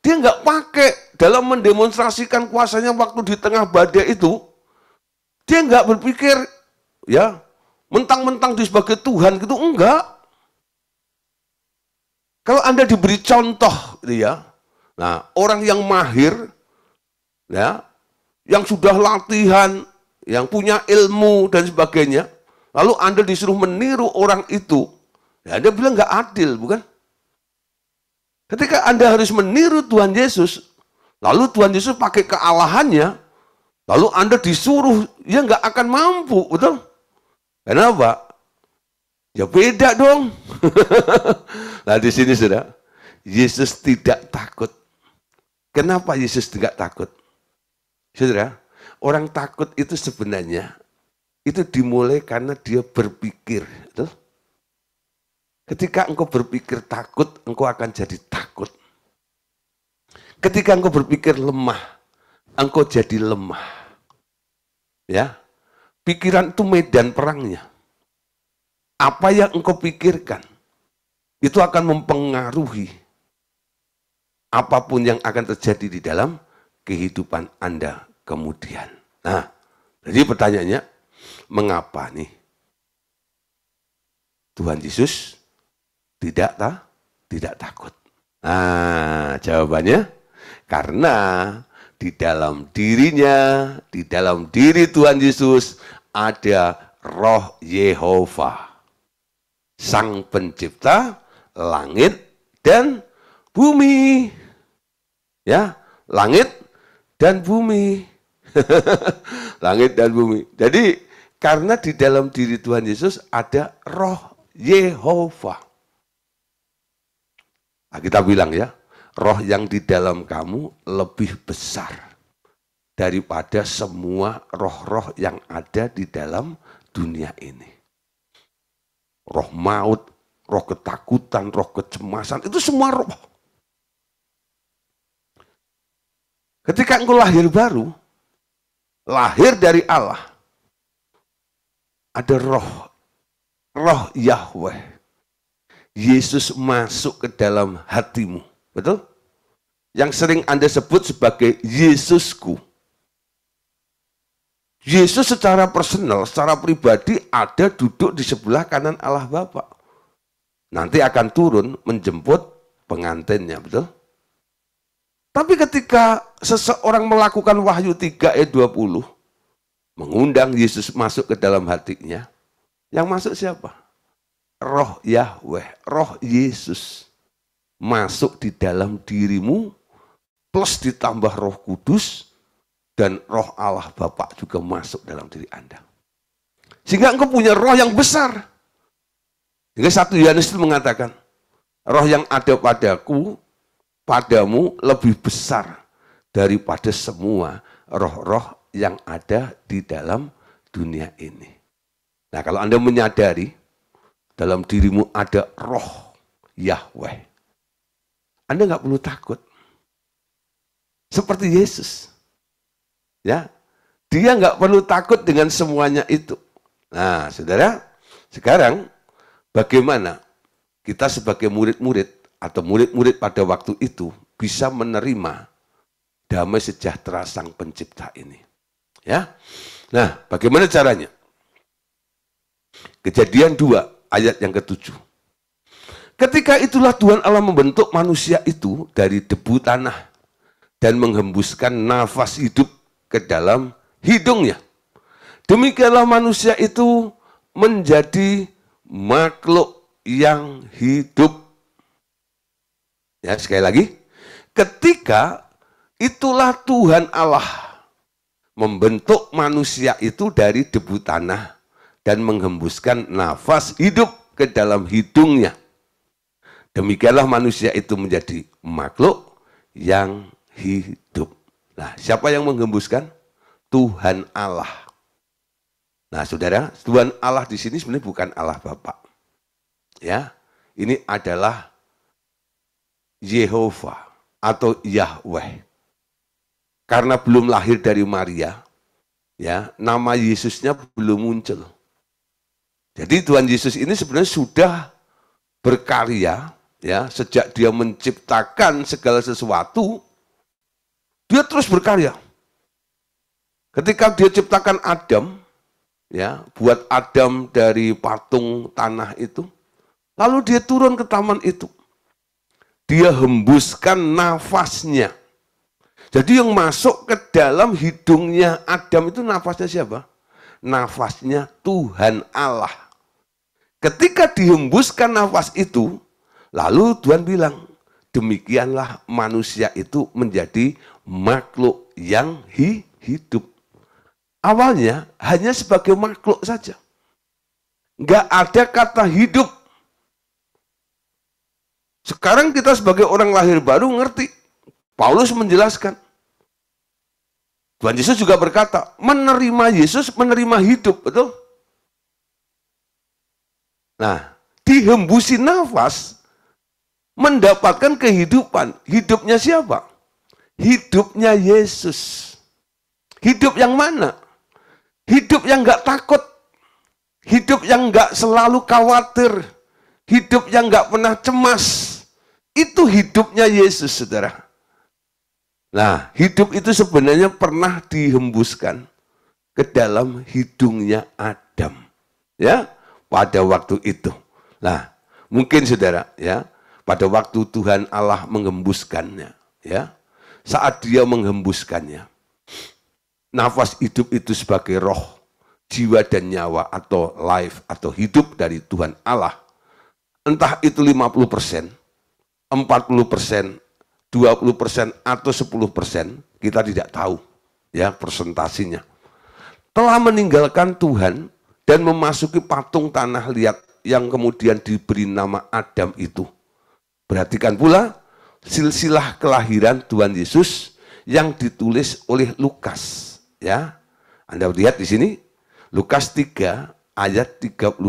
Dia nggak pakai dalam mendemonstrasikan kuasanya waktu di tengah badai itu. Dia nggak berpikir, ya, mentang-mentang dia sebagai Tuhan gitu, enggak. Kalau Anda diberi contoh, ya, nah, orang yang mahir, ya, yang sudah latihan, yang punya ilmu dan sebagainya, lalu Anda disuruh meniru orang itu, ya Anda bilang nggak adil, bukan? Ketika Anda harus meniru Tuhan Yesus, lalu Tuhan Yesus pakai kealahannya, lalu Anda disuruh, ya nggak akan mampu, betul? Kenapa? Ya beda dong. Nah di sini sudah, Yesus tidak takut. Kenapa Yesus tidak takut? Saudara, orang takut itu sebenarnya itu dimulai karena dia berpikir. Betul? Ketika engkau berpikir takut, engkau akan jadi takut. Ketika engkau berpikir lemah, engkau jadi lemah. Ya, pikiran itu medan perangnya. Apa yang engkau pikirkan, itu akan mempengaruhi apapun yang akan terjadi di dalam kehidupan Anda kemudian. Nah, jadi pertanyaannya, mengapa nih Tuhan Yesus tidak takut? Nah, jawabannya karena di dalam dirinya, di dalam diri Tuhan Yesus ada Roh Yehova, Sang Pencipta langit dan bumi. Ya, langit dan bumi. Langit dan bumi. Jadi, karena di dalam diri Tuhan Yesus ada Roh Yehova. Nah, kita bilang ya, roh yang di dalam kamu lebih besar daripada semua roh-roh yang ada di dalam dunia ini. Roh maut, roh ketakutan, roh kecemasan, itu semua roh. Ketika engkau lahir baru, lahir dari Allah, ada roh Yahweh. Yesus masuk ke dalam hatimu, betul? Yang sering Anda sebut sebagai Yesusku. Yesus secara personal, secara pribadi ada duduk di sebelah kanan Allah Bapa. Nanti akan turun menjemput pengantinnya, betul? Tapi ketika seseorang melakukan Wahyu 3 ayat 20, mengundang Yesus masuk ke dalam hatinya, yang masuk siapa? Roh Yahweh, Roh Yesus masuk di dalam dirimu, plus ditambah Roh Kudus, dan Roh Allah Bapa juga masuk dalam diri Anda. Sehingga engkau punya roh yang besar. Sehingga 1 Yohanes itu mengatakan, roh yang ada padamu lebih besar daripada semua roh-roh yang ada di dalam dunia ini. Nah, kalau Anda menyadari dalam dirimu ada roh Yahweh, Anda nggak perlu takut. Seperti Yesus. Ya, dia nggak perlu takut dengan semuanya itu. Nah, saudara, sekarang bagaimana kita sebagai murid-murid atau murid-murid pada waktu itu bisa menerima damai sejahtera Sang Pencipta ini? Ya, nah, bagaimana caranya? Kejadian 2 ayat yang ke-7. Ketika itulah Tuhan Allah membentuk manusia itu dari debu tanah dan menghembuskan nafas hidup ke dalam hidungnya. Demikianlah manusia itu menjadi makhluk yang hidup. Ya, sekali lagi. Ketika itulah Tuhan Allah membentuk manusia itu dari debu tanah dan menghembuskan nafas hidup ke dalam hidungnya. Demikianlah manusia itu menjadi makhluk yang hidup. Nah, siapa yang menghembuskan? Tuhan Allah. Nah, saudara, Tuhan Allah di sini sebenarnya bukan Allah Bapa. Ya, ini adalah Yehova atau Yahweh. Karena belum lahir dari Maria, ya, nama Yesusnya belum muncul. Jadi Tuhan Yesus ini sebenarnya sudah berkarya, ya, sejak dia menciptakan segala sesuatu, dia terus berkarya. Ketika dia ciptakan Adam, ya, buat Adam dari patung tanah itu, lalu dia turun ke taman itu. Dia hembuskan nafasnya. Jadi yang masuk ke dalam hidungnya Adam itu nafasnya siapa? Nafasnya Tuhan Allah. Ketika dihembuskan nafas itu, lalu Tuhan bilang, demikianlah manusia itu menjadi makhluk yang hidup. Awalnya hanya sebagai makhluk saja. Nggak ada kata hidup. Sekarang kita sebagai orang lahir baru ngerti. Paulus menjelaskan. Tuhan Yesus juga berkata, menerima Yesus, menerima hidup, betul? Nah, dihembusi nafas, mendapatkan kehidupan. Hidupnya siapa? Hidupnya Yesus. Hidup yang mana? Hidup yang nggak takut. Hidup yang nggak selalu khawatir. Hidup yang nggak pernah cemas. Itu hidupnya Yesus, saudara. Nah, hidup itu sebenarnya pernah dihembuskan ke dalam hidungnya Adam. Ya, pada waktu itu. Nah, mungkin saudara, ya, pada waktu Tuhan Allah menghembuskannya, ya, saat dia menghembuskannya, nafas hidup itu sebagai roh, jiwa dan nyawa atau life atau hidup dari Tuhan Allah. Entah itu 50%, 40%, 20% atau 10%, kita tidak tahu, ya, persentasinya. Telah meninggalkan Tuhan dan memasuki patung tanah liat yang kemudian diberi nama Adam itu. Perhatikan pula silsilah kelahiran Tuhan Yesus yang ditulis oleh Lukas. Ya, Anda lihat di sini, Lukas 3 ayat 38.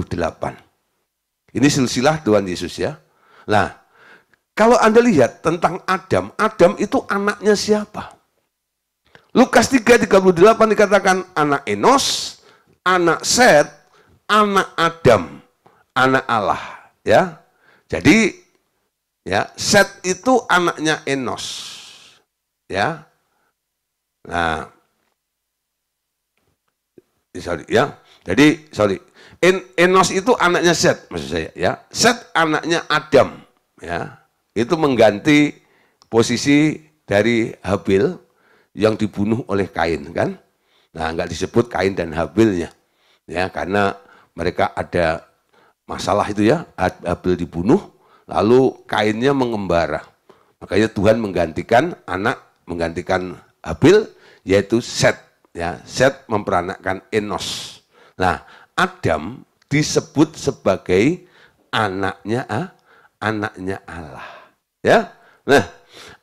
Ini silsilah Tuhan Yesus, ya. Nah, kalau Anda lihat tentang Adam, Adam itu anaknya siapa? Lukas 3:38 dikatakan anak Enos, anak Set, anak Adam, anak Allah, ya. Jadi, ya, Set itu anaknya Enos, ya. Nah, jadi Enos itu anaknya Set, maksud saya, ya. Set anaknya Adam, ya. Itu mengganti posisi dari Habil yang dibunuh oleh Kain, kan? Nah, nggak disebut Kain dan Habilnya, ya, karena mereka ada masalah itu, ya. Habil dibunuh, lalu Kainnya mengembara. Makanya Tuhan menggantikan Habil, yaitu Set, ya. Set memperanakkan Enos. Nah, Adam disebut sebagai anaknya Allah, ya. Nah,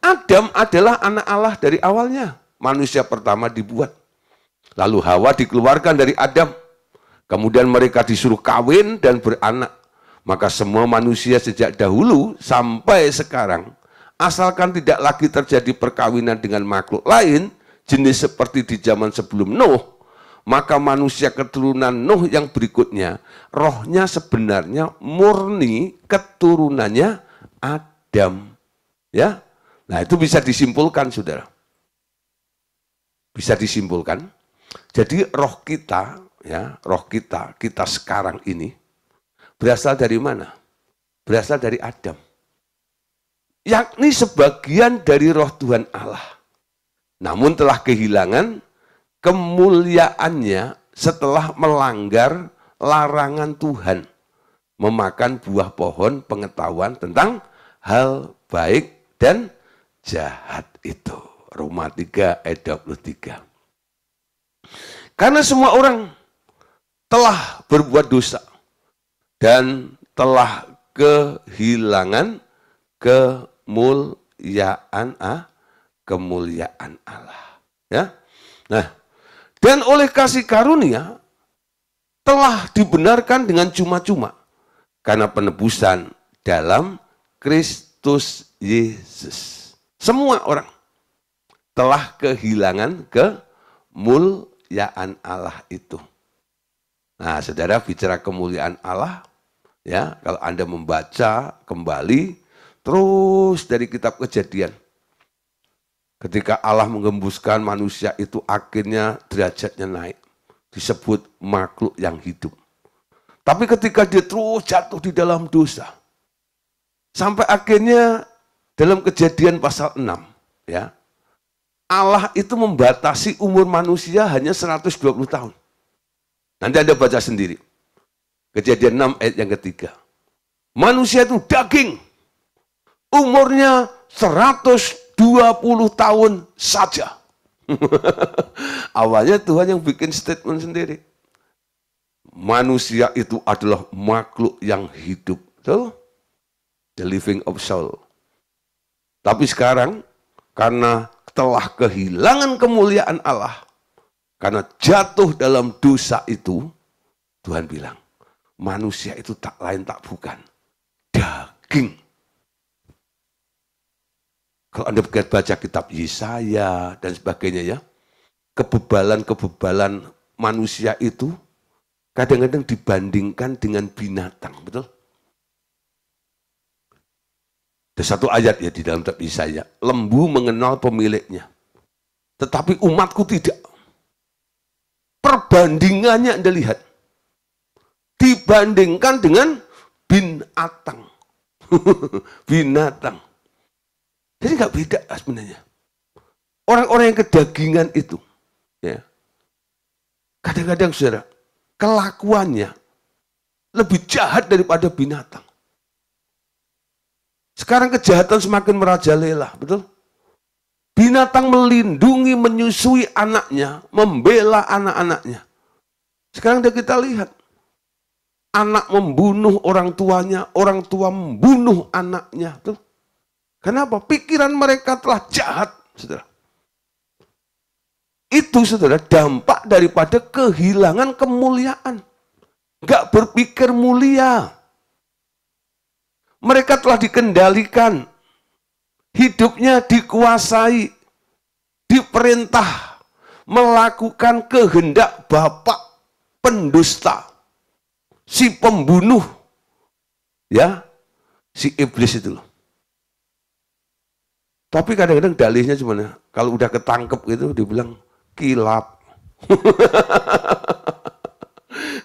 Adam adalah anak Allah dari awalnya. Manusia pertama dibuat. Lalu Hawa dikeluarkan dari Adam. Kemudian mereka disuruh kawin dan beranak. Maka semua manusia sejak dahulu sampai sekarang, asalkan tidak lagi terjadi perkawinan dengan makhluk lain, jenis seperti di zaman sebelum Nuh, Maka manusia keturunan Nuh yang berikutnya, rohnya sebenarnya murni keturunannya Adam. Ya, nah itu bisa disimpulkan, saudara. Bisa disimpulkan. Jadi roh kita, ya, roh kita sekarang ini berasal dari mana? Berasal dari Adam. Yakni sebagian dari roh Tuhan Allah. Namun telah kehilangan kemuliaannya setelah melanggar larangan Tuhan, memakan buah pohon pengetahuan tentang hal baik dan jahat itu. Roma 3 ayat 23. Karena semua orang telah berbuat dosa dan telah kehilangan kemuliaan Allah. Ya. Nah, dan oleh kasih karunia telah dibenarkan dengan cuma-cuma karena penebusan dalam Kristus Yesus. Semua orang telah kehilangan kemuliaan Allah itu. Nah, saudara, bicara kemuliaan Allah, ya, kalau Anda membaca kembali terus dari kitab Kejadian, ketika Allah menggembuskan manusia itu akhirnya derajatnya naik, disebut makhluk yang hidup. Tapi ketika dia terus jatuh di dalam dosa, sampai akhirnya dalam Kejadian pasal 6, ya, Allah itu membatasi umur manusia hanya 120 tahun. Nanti Anda baca sendiri. Kejadian 6 ayat yang ketiga. Manusia itu daging. Umurnya 120 tahun saja. Awalnya Tuhan yang bikin statement sendiri. Manusia itu adalah makhluk yang hidup. So, the living of soul. Tapi sekarang, karena telah kehilangan kemuliaan Allah, karena jatuh dalam dosa itu, Tuhan bilang, manusia itu tak lain tak bukan daging. Kalau Anda baca kitab Yesaya dan sebagainya, ya, kebebalan-kebebalan manusia itu kadang-kadang dibandingkan dengan binatang, betul? Ada satu ayat ya di dalam kitab Yesaya, lembu mengenal pemiliknya, tetapi umatku tidak. Perbandingannya Anda lihat, dibandingkan dengan binatang. Binatang. Jadi nggak beda sebenarnya. Orang-orang yang kedagingan itu, ya, kadang-kadang saudara, kelakuannya lebih jahat daripada binatang. Sekarang kejahatan semakin merajalela, betul? Binatang melindungi, menyusui anaknya, membela anak-anaknya. Sekarang kita lihat, anak membunuh orang tuanya, orang tua membunuh anaknya. Tuh. Kenapa? Pikiran mereka telah jahat, saudara. Itu, saudara, dampak daripada kehilangan kemuliaan. Gak berpikir mulia. Mereka telah dikendalikan. Hidupnya dikuasai, diperintah, melakukan kehendak bapak pendusta, si pembunuh, ya, si iblis itu loh. Tapi kadang-kadang dalihnya gimana? Kalau udah ketangkep gitu, dibilang kilap.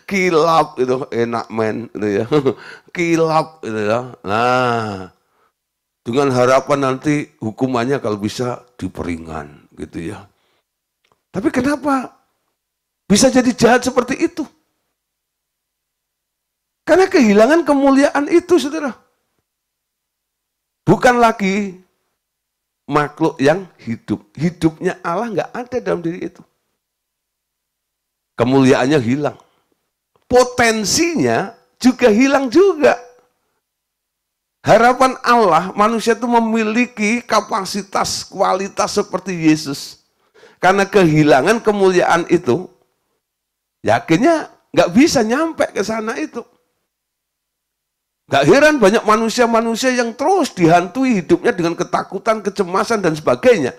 Kilap itu enak men, gitu ya. Kilap gitu ya. Nah, dengan harapan nanti hukumannya kalau bisa diperingan gitu ya. Tapi kenapa bisa jadi jahat seperti itu? Karena kehilangan kemuliaan itu, saudara. Bukan lagi makhluk yang hidup. Hidupnya Allah nggak ada dalam diri itu. Kemuliaannya hilang. Potensinya juga hilang juga. Harapan Allah, manusia itu memiliki kapasitas, kualitas seperti Yesus. Karena kehilangan kemuliaan itu, yakinnya nggak bisa nyampe ke sana itu. Gak heran banyak manusia-manusia yang terus dihantui hidupnya dengan ketakutan, kecemasan, dan sebagainya.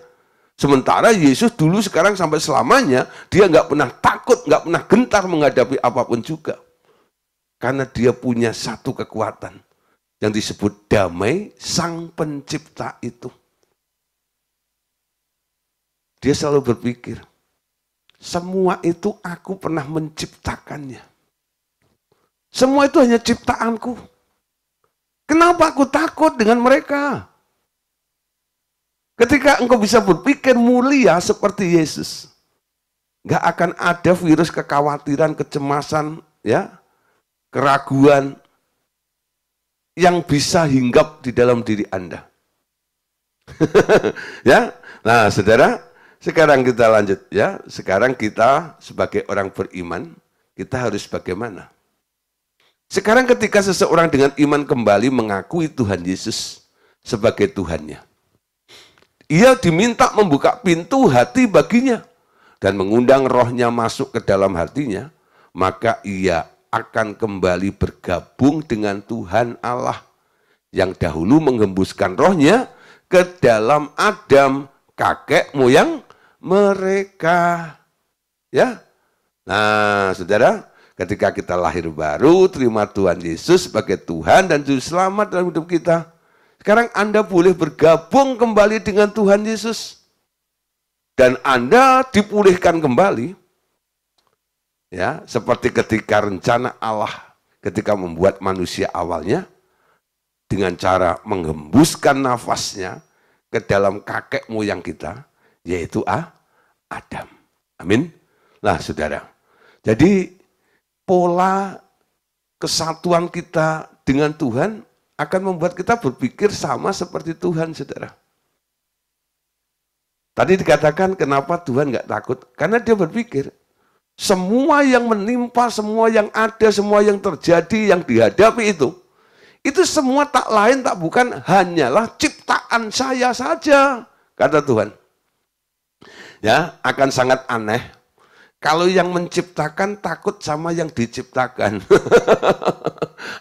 Sementara Yesus dulu, sekarang, sampai selamanya, dia nggak pernah takut, nggak pernah gentar menghadapi apapun juga. Karena dia punya satu kekuatan yang disebut damai Sang Pencipta itu. Dia selalu berpikir, semua itu aku pernah menciptakannya. Semua itu hanya ciptaanku. Kenapa aku takut dengan mereka? Ketika engkau bisa berpikir mulia seperti Yesus, nggak akan ada virus kekhawatiran, kecemasan, ya, keraguan yang bisa hinggap di dalam diri Anda. Ya, nah saudara, sekarang kita lanjut ya. Sekarang kita sebagai orang beriman, kita harus bagaimana? Sekarang ketika seseorang dengan iman kembali mengakui Tuhan Yesus sebagai Tuhannya, ia diminta membuka pintu hati baginya dan mengundang rohnya masuk ke dalam hatinya, maka ia akan kembali bergabung dengan Tuhan Allah yang dahulu menghembuskan rohnya ke dalam Adam, kakek moyang mereka. Ya. Nah, saudara, ketika kita lahir baru, terima Tuhan Yesus sebagai Tuhan dan Juru Selamat dalam hidup kita, sekarang Anda boleh bergabung kembali dengan Tuhan Yesus. Dan Anda dipulihkan kembali. Ya, seperti ketika rencana Allah ketika membuat manusia awalnya, dengan cara menghembuskan nafasnya ke dalam kakek moyang kita, yaitu Adam. Amin. Nah, saudara, jadi pola kesatuan kita dengan Tuhan akan membuat kita berpikir sama seperti Tuhan, saudara. Tadi dikatakan kenapa Tuhan nggak takut? Karena dia berpikir, semua yang menimpa, semua yang ada, semua yang terjadi, yang dihadapi itu semua tak lain tak bukan hanyalah ciptaan saya saja, kata Tuhan. Ya, akan sangat aneh kalau yang menciptakan takut sama yang diciptakan.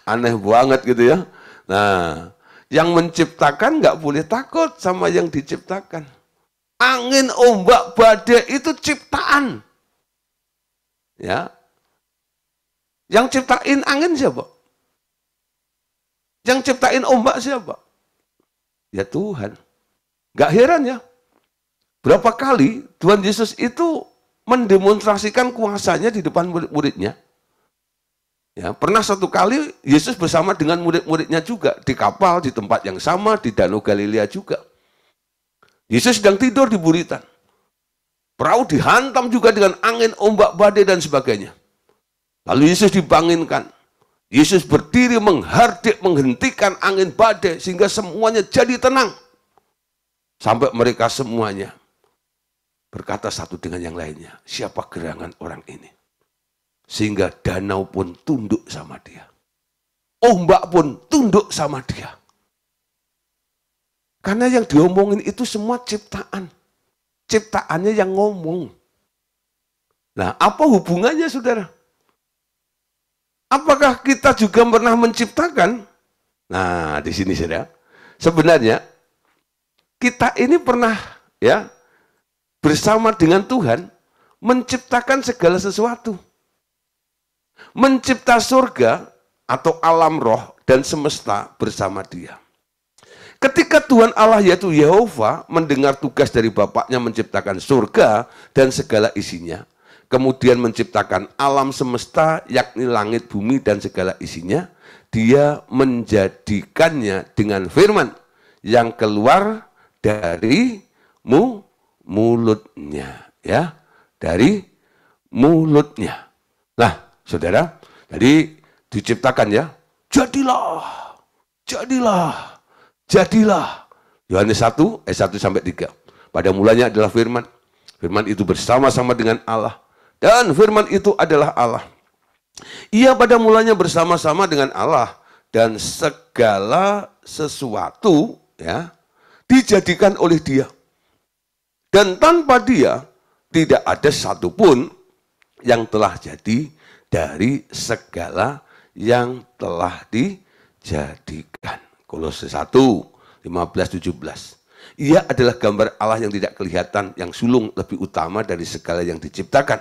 Aneh banget gitu ya. Nah, yang menciptakan nggak boleh takut sama yang diciptakan. Angin, ombak, badai itu ciptaan. Ya. Yang ciptain angin siapa? Yang ciptain ombak siapa? Ya Tuhan. Nggak heran ya. Berapa kali Tuhan Yesus itu mendemonstrasikan kuasanya di depan murid-muridnya. Ya, pernah satu kali Yesus bersama dengan murid-muridnya juga di kapal, di tempat yang sama, di Danau Galilea juga. Yesus sedang tidur di buritan. Perahu dihantam juga dengan angin, ombak, badai, dan sebagainya. Lalu Yesus dibangunkan. Yesus berdiri menghardik, menghentikan angin badai, sehingga semuanya jadi tenang. Sampai mereka semuanya berkata satu dengan yang lainnya, siapa gerangan orang ini? Sehingga danau pun tunduk sama dia. Ombak pun tunduk sama dia. Karena yang diomongin itu semua ciptaan. Ciptaannya yang ngomong. Nah, apa hubungannya, saudara? Apakah kita juga pernah menciptakan? Nah, di sini, saudara. Sebenarnya, kita ini pernah ya bersama dengan Tuhan menciptakan segala sesuatu. Mencipta surga atau alam roh dan semesta bersama dia. Ketika Tuhan Allah yaitu Yehova mendengar tugas dari Bapaknya menciptakan surga dan segala isinya, kemudian menciptakan alam semesta yakni langit, bumi dan segala isinya, dia menjadikannya dengan firman yang keluar dari mulutnya, ya, dari mulutnya. Nah, saudara, jadi diciptakan ya, jadilah, jadilah, jadilah. Yohanes 1, ayat 1 sampai 3. Pada mulanya adalah firman. Firman itu bersama-sama dengan Allah. Dan firman itu adalah Allah. Ia pada mulanya bersama-sama dengan Allah. Dan segala sesuatu ya dijadikan oleh dia. Dan tanpa dia tidak ada satupun yang telah jadi dari segala yang telah dijadikan. Kolose 1, 15-17. Ia adalah gambar Allah yang tidak kelihatan, yang sulung lebih utama dari segala yang diciptakan.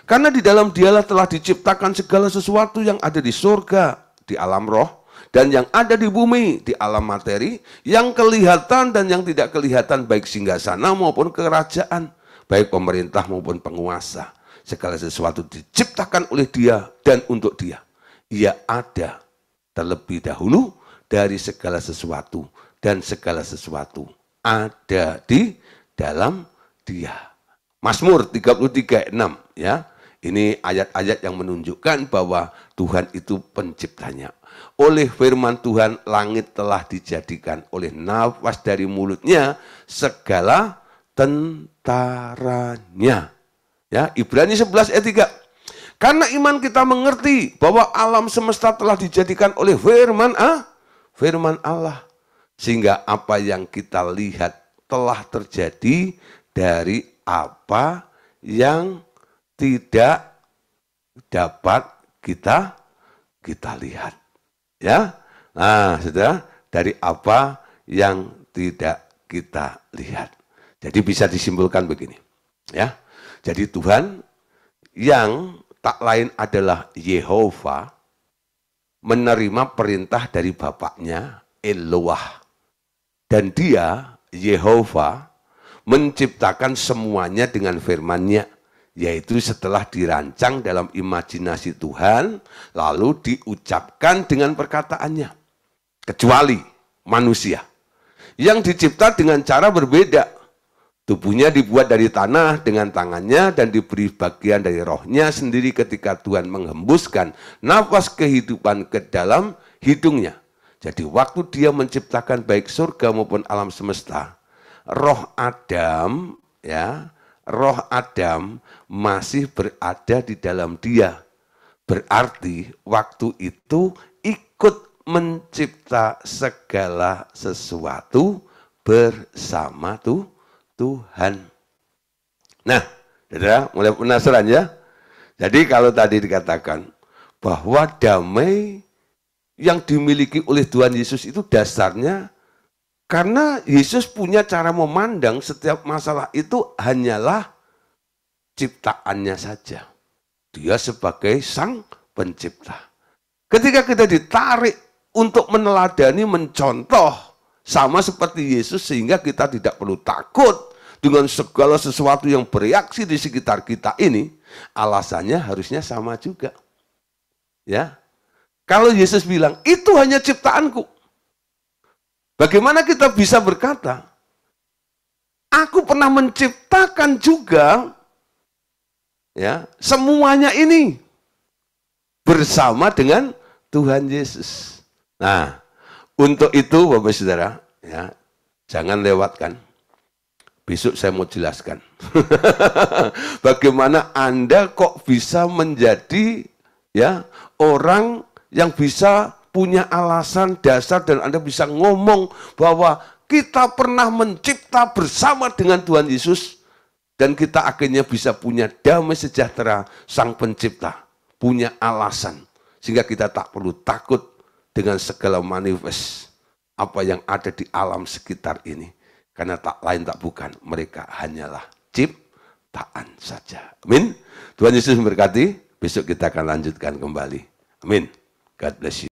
Karena di dalam Dialah telah diciptakan segala sesuatu yang ada di surga, di alam roh, dan yang ada di bumi, di alam materi, yang kelihatan dan yang tidak kelihatan, baik singgasana maupun kerajaan, baik pemerintah maupun penguasa. Segala sesuatu diciptakan oleh Dia dan untuk Dia. Ia ada terlebih dahulu dari segala sesuatu, dan segala sesuatu ada di dalam Dia. Mazmur 33:6 ya. Ini ayat-ayat yang menunjukkan bahwa Tuhan itu penciptanya. Oleh firman Tuhan langit telah dijadikan, oleh nafas dari mulutnya segala tentaranya. Ya, Ibrani 11 ayat 3. Karena iman kita mengerti bahwa alam semesta telah dijadikan oleh firman Allah. Sehingga apa yang kita lihat telah terjadi dari apa yang tidak dapat kita lihat. Ya. Nah, Saudara, dari apa yang tidak kita lihat. Jadi bisa disimpulkan begini. Ya. Jadi Tuhan yang tak lain adalah Yehova menerima perintah dari Bapaknya Eloah. Dan Dia, Yehova, menciptakan semuanya dengan firman-Nya. Yaitu setelah dirancang dalam imajinasi Tuhan, lalu diucapkan dengan perkataannya. Kecuali manusia, yang dicipta dengan cara berbeda. Tubuhnya dibuat dari tanah dengan tangannya dan diberi bagian dari rohnya sendiri ketika Tuhan menghembuskan nafas kehidupan ke dalam hidungnya. Jadi waktu Dia menciptakan baik surga maupun alam semesta, roh Adam, ya, roh Adam masih berada di dalam Dia. Berarti waktu itu ikut mencipta segala sesuatu bersama Tuhan. Nah, saudara, mulai penasaran ya? Jadi kalau tadi dikatakan bahwa damai yang dimiliki oleh Tuhan Yesus itu dasarnya karena Yesus punya cara memandang setiap masalah itu hanyalah ciptaannya saja. Dia sebagai sang pencipta. Ketika kita ditarik untuk meneladani, mencontoh, sama seperti Yesus sehingga kita tidak perlu takut dengan segala sesuatu yang bereaksi di sekitar kita ini, alasannya harusnya sama juga. Ya. Kalau Yesus bilang, itu hanya ciptaanku. Bagaimana kita bisa berkata, aku pernah menciptakan juga ya semuanya ini bersama dengan Tuhan Yesus. Nah, untuk itu Bapak Saudara, ya, jangan lewatkan. Besok saya mau jelaskan. Bagaimana Anda kok bisa menjadi ya orang yang bisa punya alasan dasar dan Anda bisa ngomong bahwa kita pernah mencipta bersama dengan Tuhan Yesus dan kita akhirnya bisa punya damai sejahtera sang pencipta, punya alasan sehingga kita tak perlu takut dengan segala manifest apa yang ada di alam sekitar ini, karena tak lain tak bukan mereka hanyalah ciptaan saja. Amin. Tuhan Yesus memberkati. Besok kita akan lanjutkan kembali. Amin. God bless you.